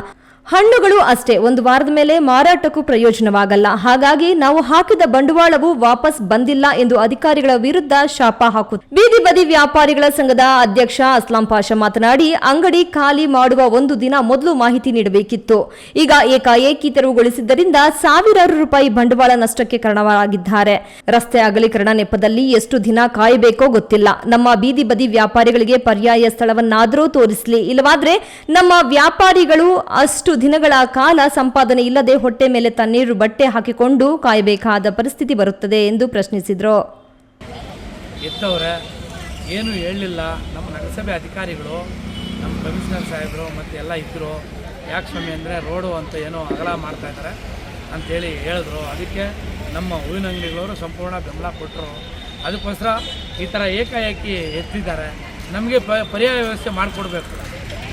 ಹಣ್ಣುಗಳು ಅಷ್ಟೇ, 1 ವಾರದ ಮೇಲೆ ಮಾರಾಟಕ್ಕೂ ಪ್ರಯೋಜನವಾಗಲ್ಲ. ಹಾಗಾಗಿ ನಾವು ಹಾಕಿದ ಬಂಡವಾಳವು ವಾಪಸ್ ಬಂದಿಲ್ಲ ಎಂದು ಅಧಿಕಾರಿಗಳ ವಿರುದ್ಧ ಶಾಪ ಹಾಕುತ್ತಾರೆ. ಬೀದಿ ಬದಿ ವ್ಯಾಪಾರಿಗಳ ಸಂಘದ ಅಧ್ಯಕ್ಷ ಅಸ್ಲಾಂ ಪಾಷಾ ಮಾತನಾಡಿ, ಅಂಗಡಿ ಖಾಲಿ ಮಾಡುವ 1 ದಿನ ಮೊದಲು ಮಾಹಿತಿ ನೀಡಬೇಕಿತ್ತು. ಈಗ ಏಕಾಏಕಿ ತೆರವುಗೊಳಿಸಿದ್ದರಿಂದ ಸಾವಿರಾರು ರೂಪಾಯಿ ಬಂಡವಾಳ ನಷ್ಟಕ್ಕೆ ಕಾರಣವಾಗಿದ್ದಾರೆ. ರಸ್ತೆ ಅಗಲೀಕರಣ ನೆಪದಲ್ಲಿ ಎಷ್ಟು ದಿನ ಕಾಯಬೇಕೋ ಗೊತ್ತಿಲ್ಲ. ನಮ್ಮ ಬೀದಿ ಬದಿ ವ್ಯಾಪಾರಿಗಳಿಗೆ ಪರ್ಯಾಯ ಸ್ಥಳವನ್ನಾದರೂ ತೋರಿಸಲಿ, ಇಲ್ಲವಾದ್ರೆ ನಮ್ಮ ವ್ಯಾಪಾರಿಗಳು ಅಷ್ಟು ದಿನಗಳ ಕಾಲ ಸಂಪಾದನೆ ಇಲ್ಲದೆ ಹೊಟ್ಟೆ ಮೇಲೆ ತಣ್ಣೀರು ಬಟ್ಟೆ ಹಾಕಿಕೊಂಡು ಕಾಯಬೇಕಾದ ಪರಿಸ್ಥಿತಿ ಬರುತ್ತದೆ ಎಂದು ಪ್ರಶ್ನಿಸಿದರು. ಎದ್ದವರೇ ಏನು ಹೇಳಲಿಲ್ಲ. ನಮ್ಮ ನಗರಸಭೆ ಅಧಿಕಾರಿಗಳು, ನಮ್ಮ ಕಮಿಷನರ್ ಸಾಹೇಬರು ಮತ್ತು ಎಲ್ಲ ಇದ್ದರು. ಯಾಕೆ ಸ್ವಾಮಿ ಅಂದರೆ ರೋಡು ಅಂತ ಏನೋ ಅಗಲ ಮಾಡ್ತಾಯಿದ್ದಾರೆ ಅಂಥೇಳಿ ಹೇಳಿದ್ರು. ಅದಕ್ಕೆ ನಮ್ಮ ಹೂವಿನ ಅಂಗಡಿಗಳವರು ಸಂಪೂರ್ಣ ಬೆಂಬಲ ಕೊಟ್ಟರು. ಅದಕ್ಕೋಸ್ಕರ ಈ ಥರ ಏಕಾಏಕಿ ಎತ್ತಿದ್ದಾರೆ. ನಮಗೆ ಪರ್ಯಾಯ ವ್ಯವಸ್ಥೆ ಮಾಡಿಕೊಡ್ಬೇಕು.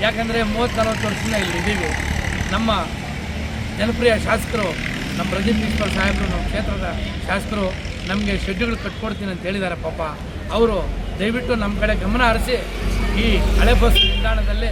ಯಾಕಂದರೆ 30-40 ವರ್ಷದಿಂದ ಇಲ್ಲಿದ್ದೀವಿ. ನಮ್ಮ ಜನಪ್ರಿಯ ಶಾಸಕರು, ನಮ್ಮ ಪ್ರದೀಪ್ ಪ್ರಿನ್ಸಿಪಲ್ ಸಾಹೇಬರು, ನಮ್ಮ ಕ್ಷೇತ್ರದ ಶಾಸಕರು ನಮಗೆ ಶೆಡ್ಡುಗಳು ಕಟ್ಕೊಡ್ತೀನಿ ಅಂತ ಹೇಳಿದ್ದಾರೆ. ಪಾಪ ಅವರು ದಯವಿಟ್ಟು ನಮ್ಮ ಕಡೆ ಗಮನ ಹರಿಸಿ ಈ ಹಳೆ ಬಸ್ ನಿಲ್ದಾಣದಲ್ಲಿ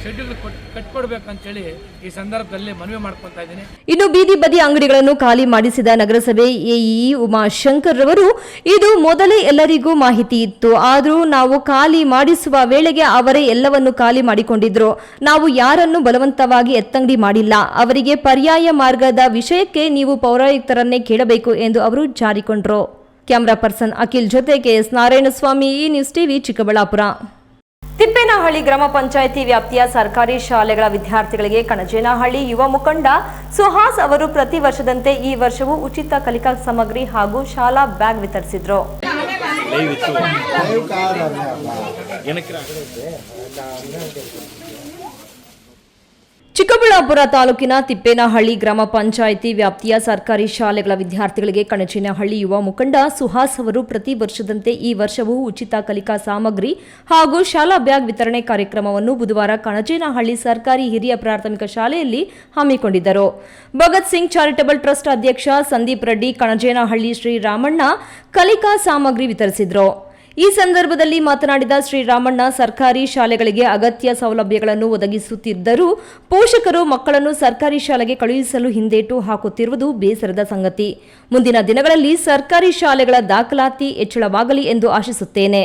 ಶೆಡ್ಡುಗಳು ಕಟ್ಕೊಡ್ಬೇಕಂತೇಳಿ ಈ ಸಂದರ್ಭದಲ್ಲಿ ಮನವಿ ಮಾಡ್ಕೊತಾ ಇದ್ದೀನಿ. ಇನ್ನು ಬೀದಿ ಬದಿ ಅಂಗಡಿಗಳನ್ನು ಖಾಲಿ ಮಾಡಿಸಿದ ನಗರಸಭೆ ಎಇಇ ಉಮಾಶಂಕರ್ ರವರು, ಇದು ಮೊದಲೇ ಎಲ್ಲರಿಗೂ ಮಾಹಿತಿ ಇತ್ತು. ಆದರೂ ನಾವು ಖಾಲಿ ಮಾಡಿಸುವ ವೇಳೆಗೆ ಅವರೇ ಎಲ್ಲವನ್ನು ಖಾಲಿ ಮಾಡಿಕೊಂಡಿದ್ರು. ನಾವು ಯಾರನ್ನು ಬಲವಂತವಾಗಿ ಎತ್ತಂಗಡಿ ಮಾಡಿಲ್ಲ. ಅವರಿಗೆ ಪರ್ಯಾಯ ಮಾರ್ಗದ ವಿಷಯಕ್ಕೆ ನೀವು ಪೌರಾಯುಕ್ತರನ್ನೇ ಕೇಳಬೇಕು ಎಂದು ಅವರು ಜಾರಿಕೊಂಡರು. ಕ್ಯಾಮರಾ ಪರ್ಸನ್ ಅಖಿಲ್ ಜೊತೆ ಕೆಎಸ್ ನಾರಾಯಣಸ್ವಾಮಿ, ಈ ನ್ಯೂಸ್ ಟಿವಿ, ಚಿಕ್ಕಬಳ್ಳಾಪುರ. ತಿಪ್ಪೇನಹಳ್ಳಿ ಗ್ರಾಮ ಪಂಚಾಯಿತಿ ವ್ಯಾಪ್ತಿಯ ಸರ್ಕಾರಿ ಶಾಲೆಗಳ ವಿದ್ಯಾರ್ಥಿಗಳಿಗೆ ಕಣಜೇನಹಳ್ಳಿ ಯುವ ಮುಖಂಡ ಸುಹಾಸ್ ಅವರು ಪ್ರತಿ ವರ್ಷದಂತೆ ಈ ವರ್ಷವೂ ಉಚಿತ ಕಲಿಕಾ ಸಾಮಗ್ರಿ ಹಾಗೂ ಶಾಲಾ ಬ್ಯಾಗ್ ವಿತರಿಸಿದರು. ಚಿಕ್ಕಬಳ್ಳಾಪುರ ತಾಲೂಕಿನ ತಿಪ್ಪೇನಹಳ್ಳಿ ಗ್ರಾಮ ಪಂಚಾಯಿತಿ ವ್ಯಾಪ್ತಿಯ ಸರ್ಕಾರಿ ಶಾಲೆಗಳ ವಿದ್ಯಾರ್ಥಿಗಳಿಗೆ ಕಣಚೇನಹಳ್ಳಿ ಯುವ ಮುಖಂಡ ಸುಹಾಸ್ ಅವರು ಪ್ರತಿ ವರ್ಷದಂತೆ ಈ ವರ್ಷವೂ ಉಚಿತ ಕಲಿಕಾ ಸಾಮಗ್ರಿ ಹಾಗೂ ಶಾಲಾ ಬ್ಯಾಗ್ ವಿತರಣೆ ಕಾರ್ಯಕ್ರಮವನ್ನು ಬುಧವಾರ ಕಣಚೇನಹಳ್ಳಿ ಸರ್ಕಾರಿ ಹಿರಿಯ ಪ್ರಾಥಮಿಕ ಶಾಲೆಯಲ್ಲಿ ಹಮ್ಮಿಕೊಂಡಿದ್ದರು. ಭಗತ್ ಸಿಂಗ್ ಚಾರಿಟಬಲ್ ಟ್ರಸ್ಟ್ ಅಧ್ಯಕ್ಷ ಸಂದೀಪ್ ರೆಡ್ಡಿ ಕಣಚೇನಹಳ್ಳಿ ಶ್ರೀರಾಮಣ್ಣ ಕಲಿಕಾ ಸಾಮಗ್ರಿ ವಿತರಿಸಿದರು. ಈ ಸಂದರ್ಭದಲ್ಲಿ ಮಾತನಾಡಿದ ಶ್ರೀರಾಮಣ್ಣ, ಸರ್ಕಾರಿ ಶಾಲೆಗಳಿಗೆ ಅಗತ್ಯ ಸೌಲಭ್ಯಗಳನ್ನು ಒದಗಿಸುತ್ತಿದ್ದರೂ ಪೋಷಕರು ಮಕ್ಕಳನ್ನು ಸರ್ಕಾರಿ ಶಾಲೆಗೆ ಕಳುಹಿಸಲು ಹಿಂದೇಟು ಹಾಕುತ್ತಿರುವುದು ಬೇಸರದ ಸಂಗತಿ. ಮುಂದಿನ ದಿನಗಳಲ್ಲಿ ಸರ್ಕಾರಿ ಶಾಲೆಗಳ ದಾಖಲಾತಿ ಹೆಚ್ಚಳವಾಗಲಿ ಎಂದು ಆಶಿಸುತ್ತೇನೆ.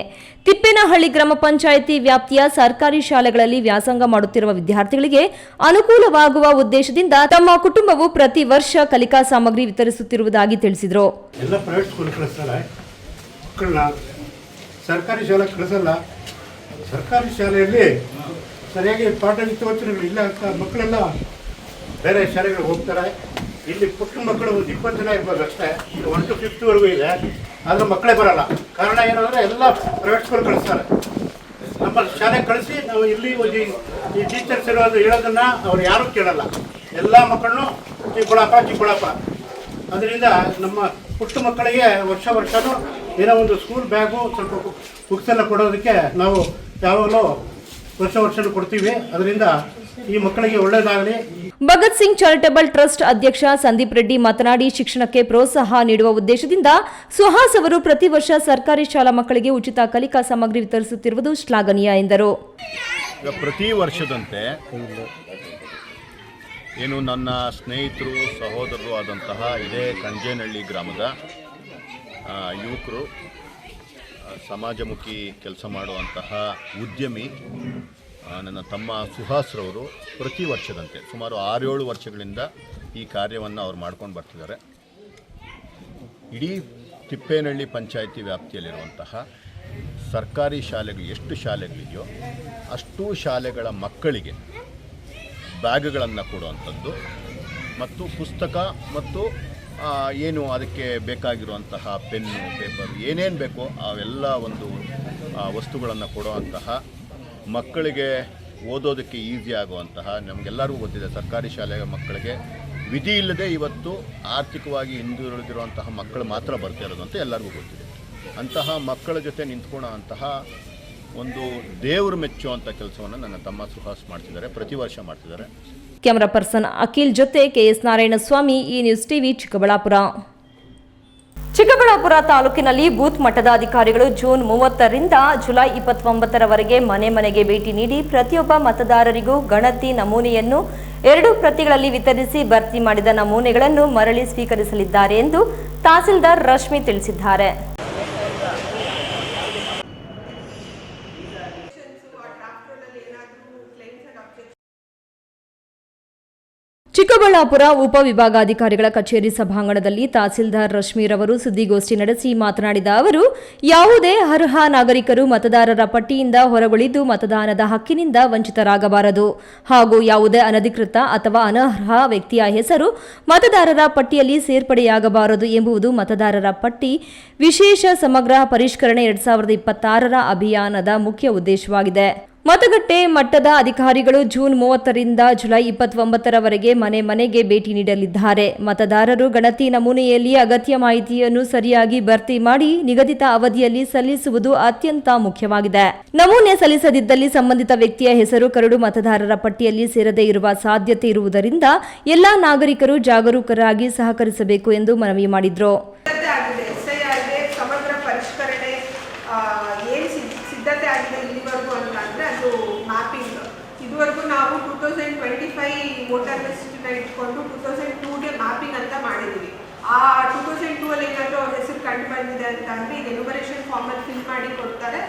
ತಿಪ್ಪೇನಹಳ್ಳಿ ಗ್ರಾಮ ಪಂಚಾಯಿತಿ ವ್ಯಾಪ್ತಿಯ ಸರ್ಕಾರಿ ಶಾಲೆಗಳಲ್ಲಿ ವ್ಯಾಸಂಗ ಮಾಡುತ್ತಿರುವ ವಿದ್ಯಾರ್ಥಿಗಳಿಗೆ ಅನುಕೂಲವಾಗುವ ಉದ್ದೇಶದಿಂದ ತಮ್ಮ ಕುಟುಂಬವು ಪ್ರತಿ ವರ್ಷ ಕಲಿಕಾ ಸಾಮಗ್ರಿ ವಿತರಿಸುತ್ತಿರುವುದಾಗಿ ತಿಳಿಸಿದರು. ಸರ್ಕಾರಿ ಶಾಲೆ ಕಳಿಸಲ್ಲ. ಸರ್ಕಾರಿ ಶಾಲೆಯಲ್ಲಿ ಸರಿಯಾಗಿ ಪಾಠ ವಿದ್ಯಾರ್ಥಿಗಳು ಇಲ್ಲ ಅಂತ ಮಕ್ಕಳೆಲ್ಲ ಬೇರೆ ಶಾಲೆಗಳಿಗೆ ಹೋಗ್ತಾರೆ. ಇಲ್ಲಿ ಪುಟ್ಟ ಮಕ್ಕಳು 20 ಜನ ಇರ್ಬೋದು ಅಷ್ಟೇ. 1 to 5th ಇದೆ, ಆದರೆ ಮಕ್ಕಳೇ ಬರೋಲ್ಲ. ಕಾರಣ ಏನಂದರೆ ಎಲ್ಲ ಪ್ರೈವೇಟ್ ಸ್ಕೂಲ್ ಕಳಿಸ್ತಾರೆ. ನಮ್ಮ ಶಾಲೆಗೆ ಕಳಿಸಿ ನಾವು ಇಲ್ಲಿ ಈ ಟೀಚರ್ಸ್ ಇರೋದು ಹೇಳೋದನ್ನು ಅವ್ರು ಯಾರೂ ಕೇಳಲ್ಲ. ಎಲ್ಲ ಮಕ್ಕಳನ್ನು ಚಿಕ್ಕಬಳ್ಳಾಪುರ. ಅದರಿಂದ ನಮ್ಮ ಪುಟ್ಟ ಮಕ್ಕಳಿಗೆ ವರ್ಷನೂ ಏನೋ ಒಂದು ಸ್ಕೂಲ್ ಬ್ಯಾಗು ಸ್ವಲ್ಪ ಬುಕ್ಸ್ ಎಲ್ಲ ಕೊಡೋದಕ್ಕೆ ನಾವು ಯಾವಾಗಲೂ ವರ್ಷನೂ ಕೊಡ್ತೀವಿ. ಅದರಿಂದ ಈ ಮಕ್ಕಳಿಗೆ ಒಳ್ಳೆಯದಾಗಲಿ. ಭಗತ್ ಸಿಂಗ್ ಚಾರಿಟಬಲ್ ಟ್ರಸ್ಟ್ ಅಧ್ಯಕ್ಷ ಸಂದೀಪ್ ರೆಡ್ಡಿ ಮಾತನಾಡಿ, ಶಿಕ್ಷಣಕ್ಕೆ ಪ್ರೋತ್ಸಾಹ ನೀಡುವ ಉದ್ದೇಶದಿಂದ ಸುಹಾಸ್ ಅವರು ಪ್ರತಿ ವರ್ಷ ಸರ್ಕಾರಿ ಶಾಲಾ ಮಕ್ಕಳಿಗೆ ಉಚಿತ ಕಲಿಕಾ ಸಾಮಗ್ರಿ ವಿತರಿಸುತ್ತಿರುವುದು ಶ್ಲಾಘನೀಯ ಎಂದರು. ಪ್ರತಿ ವರ್ಷದಂತೆ ಏನು ನನ್ನ ಸ್ನೇಹಿತರು ಸಹೋದರರು ಆದಂತಹ ಇದೇ ಕಣಜೇನಹಳ್ಳಿ ಗ್ರಾಮದ ಯುವಕರು, ಸಮಾಜಮುಖಿ ಕೆಲಸ ಮಾಡುವಂತಹ ಉದ್ಯಮಿ ನನ್ನ ತಮ್ಮ ಸುಹಾಸ್ರವರು ಪ್ರತಿ ವರ್ಷದಂತೆ ಸುಮಾರು 6-7 ವರ್ಷಗಳಿಂದ ಈ ಕಾರ್ಯವನ್ನು ಅವ್ರು ಮಾಡ್ಕೊಂಡು ಬರ್ತಿದ್ದಾರೆ. ಇಡೀ ತಿಪ್ಪೇನಹಳ್ಳಿ ಪಂಚಾಯಿತಿ ವ್ಯಾಪ್ತಿಯಲ್ಲಿರುವಂತಹ ಸರ್ಕಾರಿ ಶಾಲೆಗಳು ಎಷ್ಟು ಶಾಲೆಗಳಿದೆಯೋ ಅಷ್ಟು ಶಾಲೆಗಳ ಮಕ್ಕಳಿಗೆ ಬ್ಯಾಗ್ಗಳನ್ನು ಕೊಡುವಂಥದ್ದು ಮತ್ತು ಪುಸ್ತಕ ಮತ್ತು ಏನು ಅದಕ್ಕೆ ಬೇಕಾಗಿರುವಂತಹ ಪೆನ್ನು, ಪೇಪರ್ ಏನೇನು ಬೇಕೋ ಅವೆಲ್ಲ ಒಂದು ವಸ್ತುಗಳನ್ನು ಕೊಡುವಂತಹ, ಮಕ್ಕಳಿಗೆ ಓದೋದಕ್ಕೆ ಈಸಿ ಆಗುವಂತಹ, ನಮಗೆಲ್ಲರಿಗೂ ಗೊತ್ತಿದೆ ಸರ್ಕಾರಿ ಶಾಲೆಯ ಮಕ್ಕಳಿಗೆ ವಿಧಿ ಇಲ್ಲದೆ ಇವತ್ತು ಆರ್ಥಿಕವಾಗಿ ಹಿಂದುಳಿದಿರುವಂತಹ ಮಕ್ಕಳು ಮಾತ್ರ ಬರ್ತಾ ಇರೋದು ಅಂತ ಎಲ್ಲರಿಗೂ ಗೊತ್ತಿದೆ. ಅಂತಹ ಮಕ್ಕಳ ಜೊತೆ ನಿಂತ್ಕೊಳ್ಳೋ ಅಂತಹ ಒಂದು ದೇವರು ಮೆಚ್ಚುವಂಥ ಕೆಲಸವನ್ನು ನನ್ನ ತಮ್ಮ ಸುಹಾಸ್ ಮಾಡ್ತಿದ್ದಾರೆ, ಪ್ರತಿ ವರ್ಷ ಮಾಡ್ತಿದ್ದಾರೆ. ಕ್ಯಾಮರಾ ಪರ್ಸನ್ ಅಖಿಲ್ ಜೊತೆ ಕೆಎಸ್ ನಾರಾಯಣಸ್ವಾಮಿ, ಈ ನ್ಯೂಸ್ ಟಿವಿ, ಚಿಕ್ಕಬಳ್ಳಾಪುರ. ಚಿಕ್ಕಬಳ್ಳಾಪುರ ತಾಲೂಕಿನಲ್ಲಿ ಬೂತ್ ಮಟ್ಟದ ಅಧಿಕಾರಿಗಳು ಜೂನ್ 30ರಿಂದ ಜುಲೈ 29ರವರೆಗೆ ಮನೆ ಮನೆಗೆ ಭೇಟಿ ನೀಡಿ ಪ್ರತಿಯೊಬ್ಬ ಮತದಾರರಿಗೂ ಗಣತಿ ನಮೂನೆಯನ್ನು 2 ಪ್ರತಿಗಳಲ್ಲಿ ವಿತರಿಸಿ ಭರ್ತಿ ಮಾಡಿದ ನಮೂನೆಗಳನ್ನು ಮರಳಿ ಸ್ವೀಕರಿಸಲಿದ್ದಾರೆ ಎಂದು ತಹಸೀಲ್ದಾರ್ ರಶ್ಮಿ ತಿಳಿಸಿದ್ದಾರೆ. ಚಿಕ್ಕಬಳ್ಳಾಪುರ ಉಪವಿಭಾಗಾಧಿಕಾರಿಗಳ ಕಚೇರಿ ಸಭಾಂಗಣದಲ್ಲಿ ತಹಸೀಲ್ದಾರ್ ರಶ್ಮೀರವರು ಸುದ್ದಿಗೋಷ್ಠಿ ನಡೆಸಿ ಮಾತನಾಡಿದ ಅವರು, ಯಾವುದೇ ಅರ್ಹ ನಾಗರಿಕರು ಮತದಾರರ ಪಟ್ಟಿಯಿಂದ ಹೊರಗುಳಿದು ಮತದಾನದ ಹಕ್ಕಿನಿಂದ ವಂಚಿತರಾಗಬಾರದು ಹಾಗೂ ಯಾವುದೇ ಅನಧಿಕೃತ ಅಥವಾ ಅನರ್ಹ ವ್ಯಕ್ತಿಯ ಹೆಸರು ಮತದಾರರ ಪಟ್ಟಿಯಲ್ಲಿ ಸೇರ್ಪಡೆಯಾಗಬಾರದು ಎಂಬುದು ಮತದಾರರ ಪಟ್ಟಿ ವಿಶೇಷ ಸಮಗ್ರ ಪರಿಷ್ಕರಣೆ 2026ರ ಅಭಿಯಾನದ ಮುಖ್ಯ ಉದ್ದೇಶವಾಗಿದೆ. ಮತಗಟ್ಟೆ ಮಟ್ಟದ ಅಧಿಕಾರಿಗಳು ಜೂನ್ 30ರಿಂದ ಜುಲೈ 29ರವರೆಗೆ ಮನೆ ಮನೆಗೆ ಭೇಟಿ ನೀಡಲಿದ್ದಾರೆ. ಮತದಾರರು ಗಣತಿ ನಮೂನೆಯಲ್ಲಿ ಅಗತ್ಯ ಮಾಹಿತಿಯನ್ನು ಸರಿಯಾಗಿ ಭರ್ತಿ ಮಾಡಿ ನಿಗದಿತ ಅವಧಿಯಲ್ಲಿ ಸಲ್ಲಿಸುವುದು ಅತ್ಯಂತ ಮುಖ್ಯವಾಗಿದೆ. ನಮೂನೆ ಸಲ್ಲಿಸದಿದ್ದಲ್ಲಿ ಸಂಬಂಧಿತ ವ್ಯಕ್ತಿಯ ಹೆಸರು ಕರಡು ಮತದಾರರ ಪಟ್ಟಿಯಲ್ಲಿ ಸೇರದೇ ಇರುವ ಸಾಧ್ಯತೆ ಇರುವುದರಿಂದ ಎಲ್ಲಾ ನಾಗರಿಕರು ಜಾಗರೂಕರಾಗಿ ಸಹಕರಿಸಬೇಕು ಎಂದು ಮನವಿ ಮಾಡಿದರು. ಸಿದ್ಧತೆ ಆಗಿದೆ ಇಲ್ಲಿವರೆಗೂ ಅಂತ ಅಂದರೆ ಅದು ಮ್ಯಾಪಿಂಗ್. ಇದುವರೆಗೂ ನಾವು 2025 ವೋಟರ್ ಲಿಸ್ಟ್ನ ಇಟ್ಕೊಂಡು 2002ಗೆ ಮ್ಯಾಪಿಂಗ್ ಅಂತ ಮಾಡಿದ್ದೀವಿ. ಆ 2002ಅಲ್ಲಿ ಏನಾದರೂ ಅವ್ರ ಹೆಸರು ಕಂಡು ಬಂದಿದೆ ಅಂತ ಅಂದರೆ ಈಗ ಎನ್ಯುಮರೇಷನ್ ಫಾರ್ಮಲ್ಲಿ ಫಿಲ್ ಮಾಡಿ ಕೊಡ್ತಾರೆ.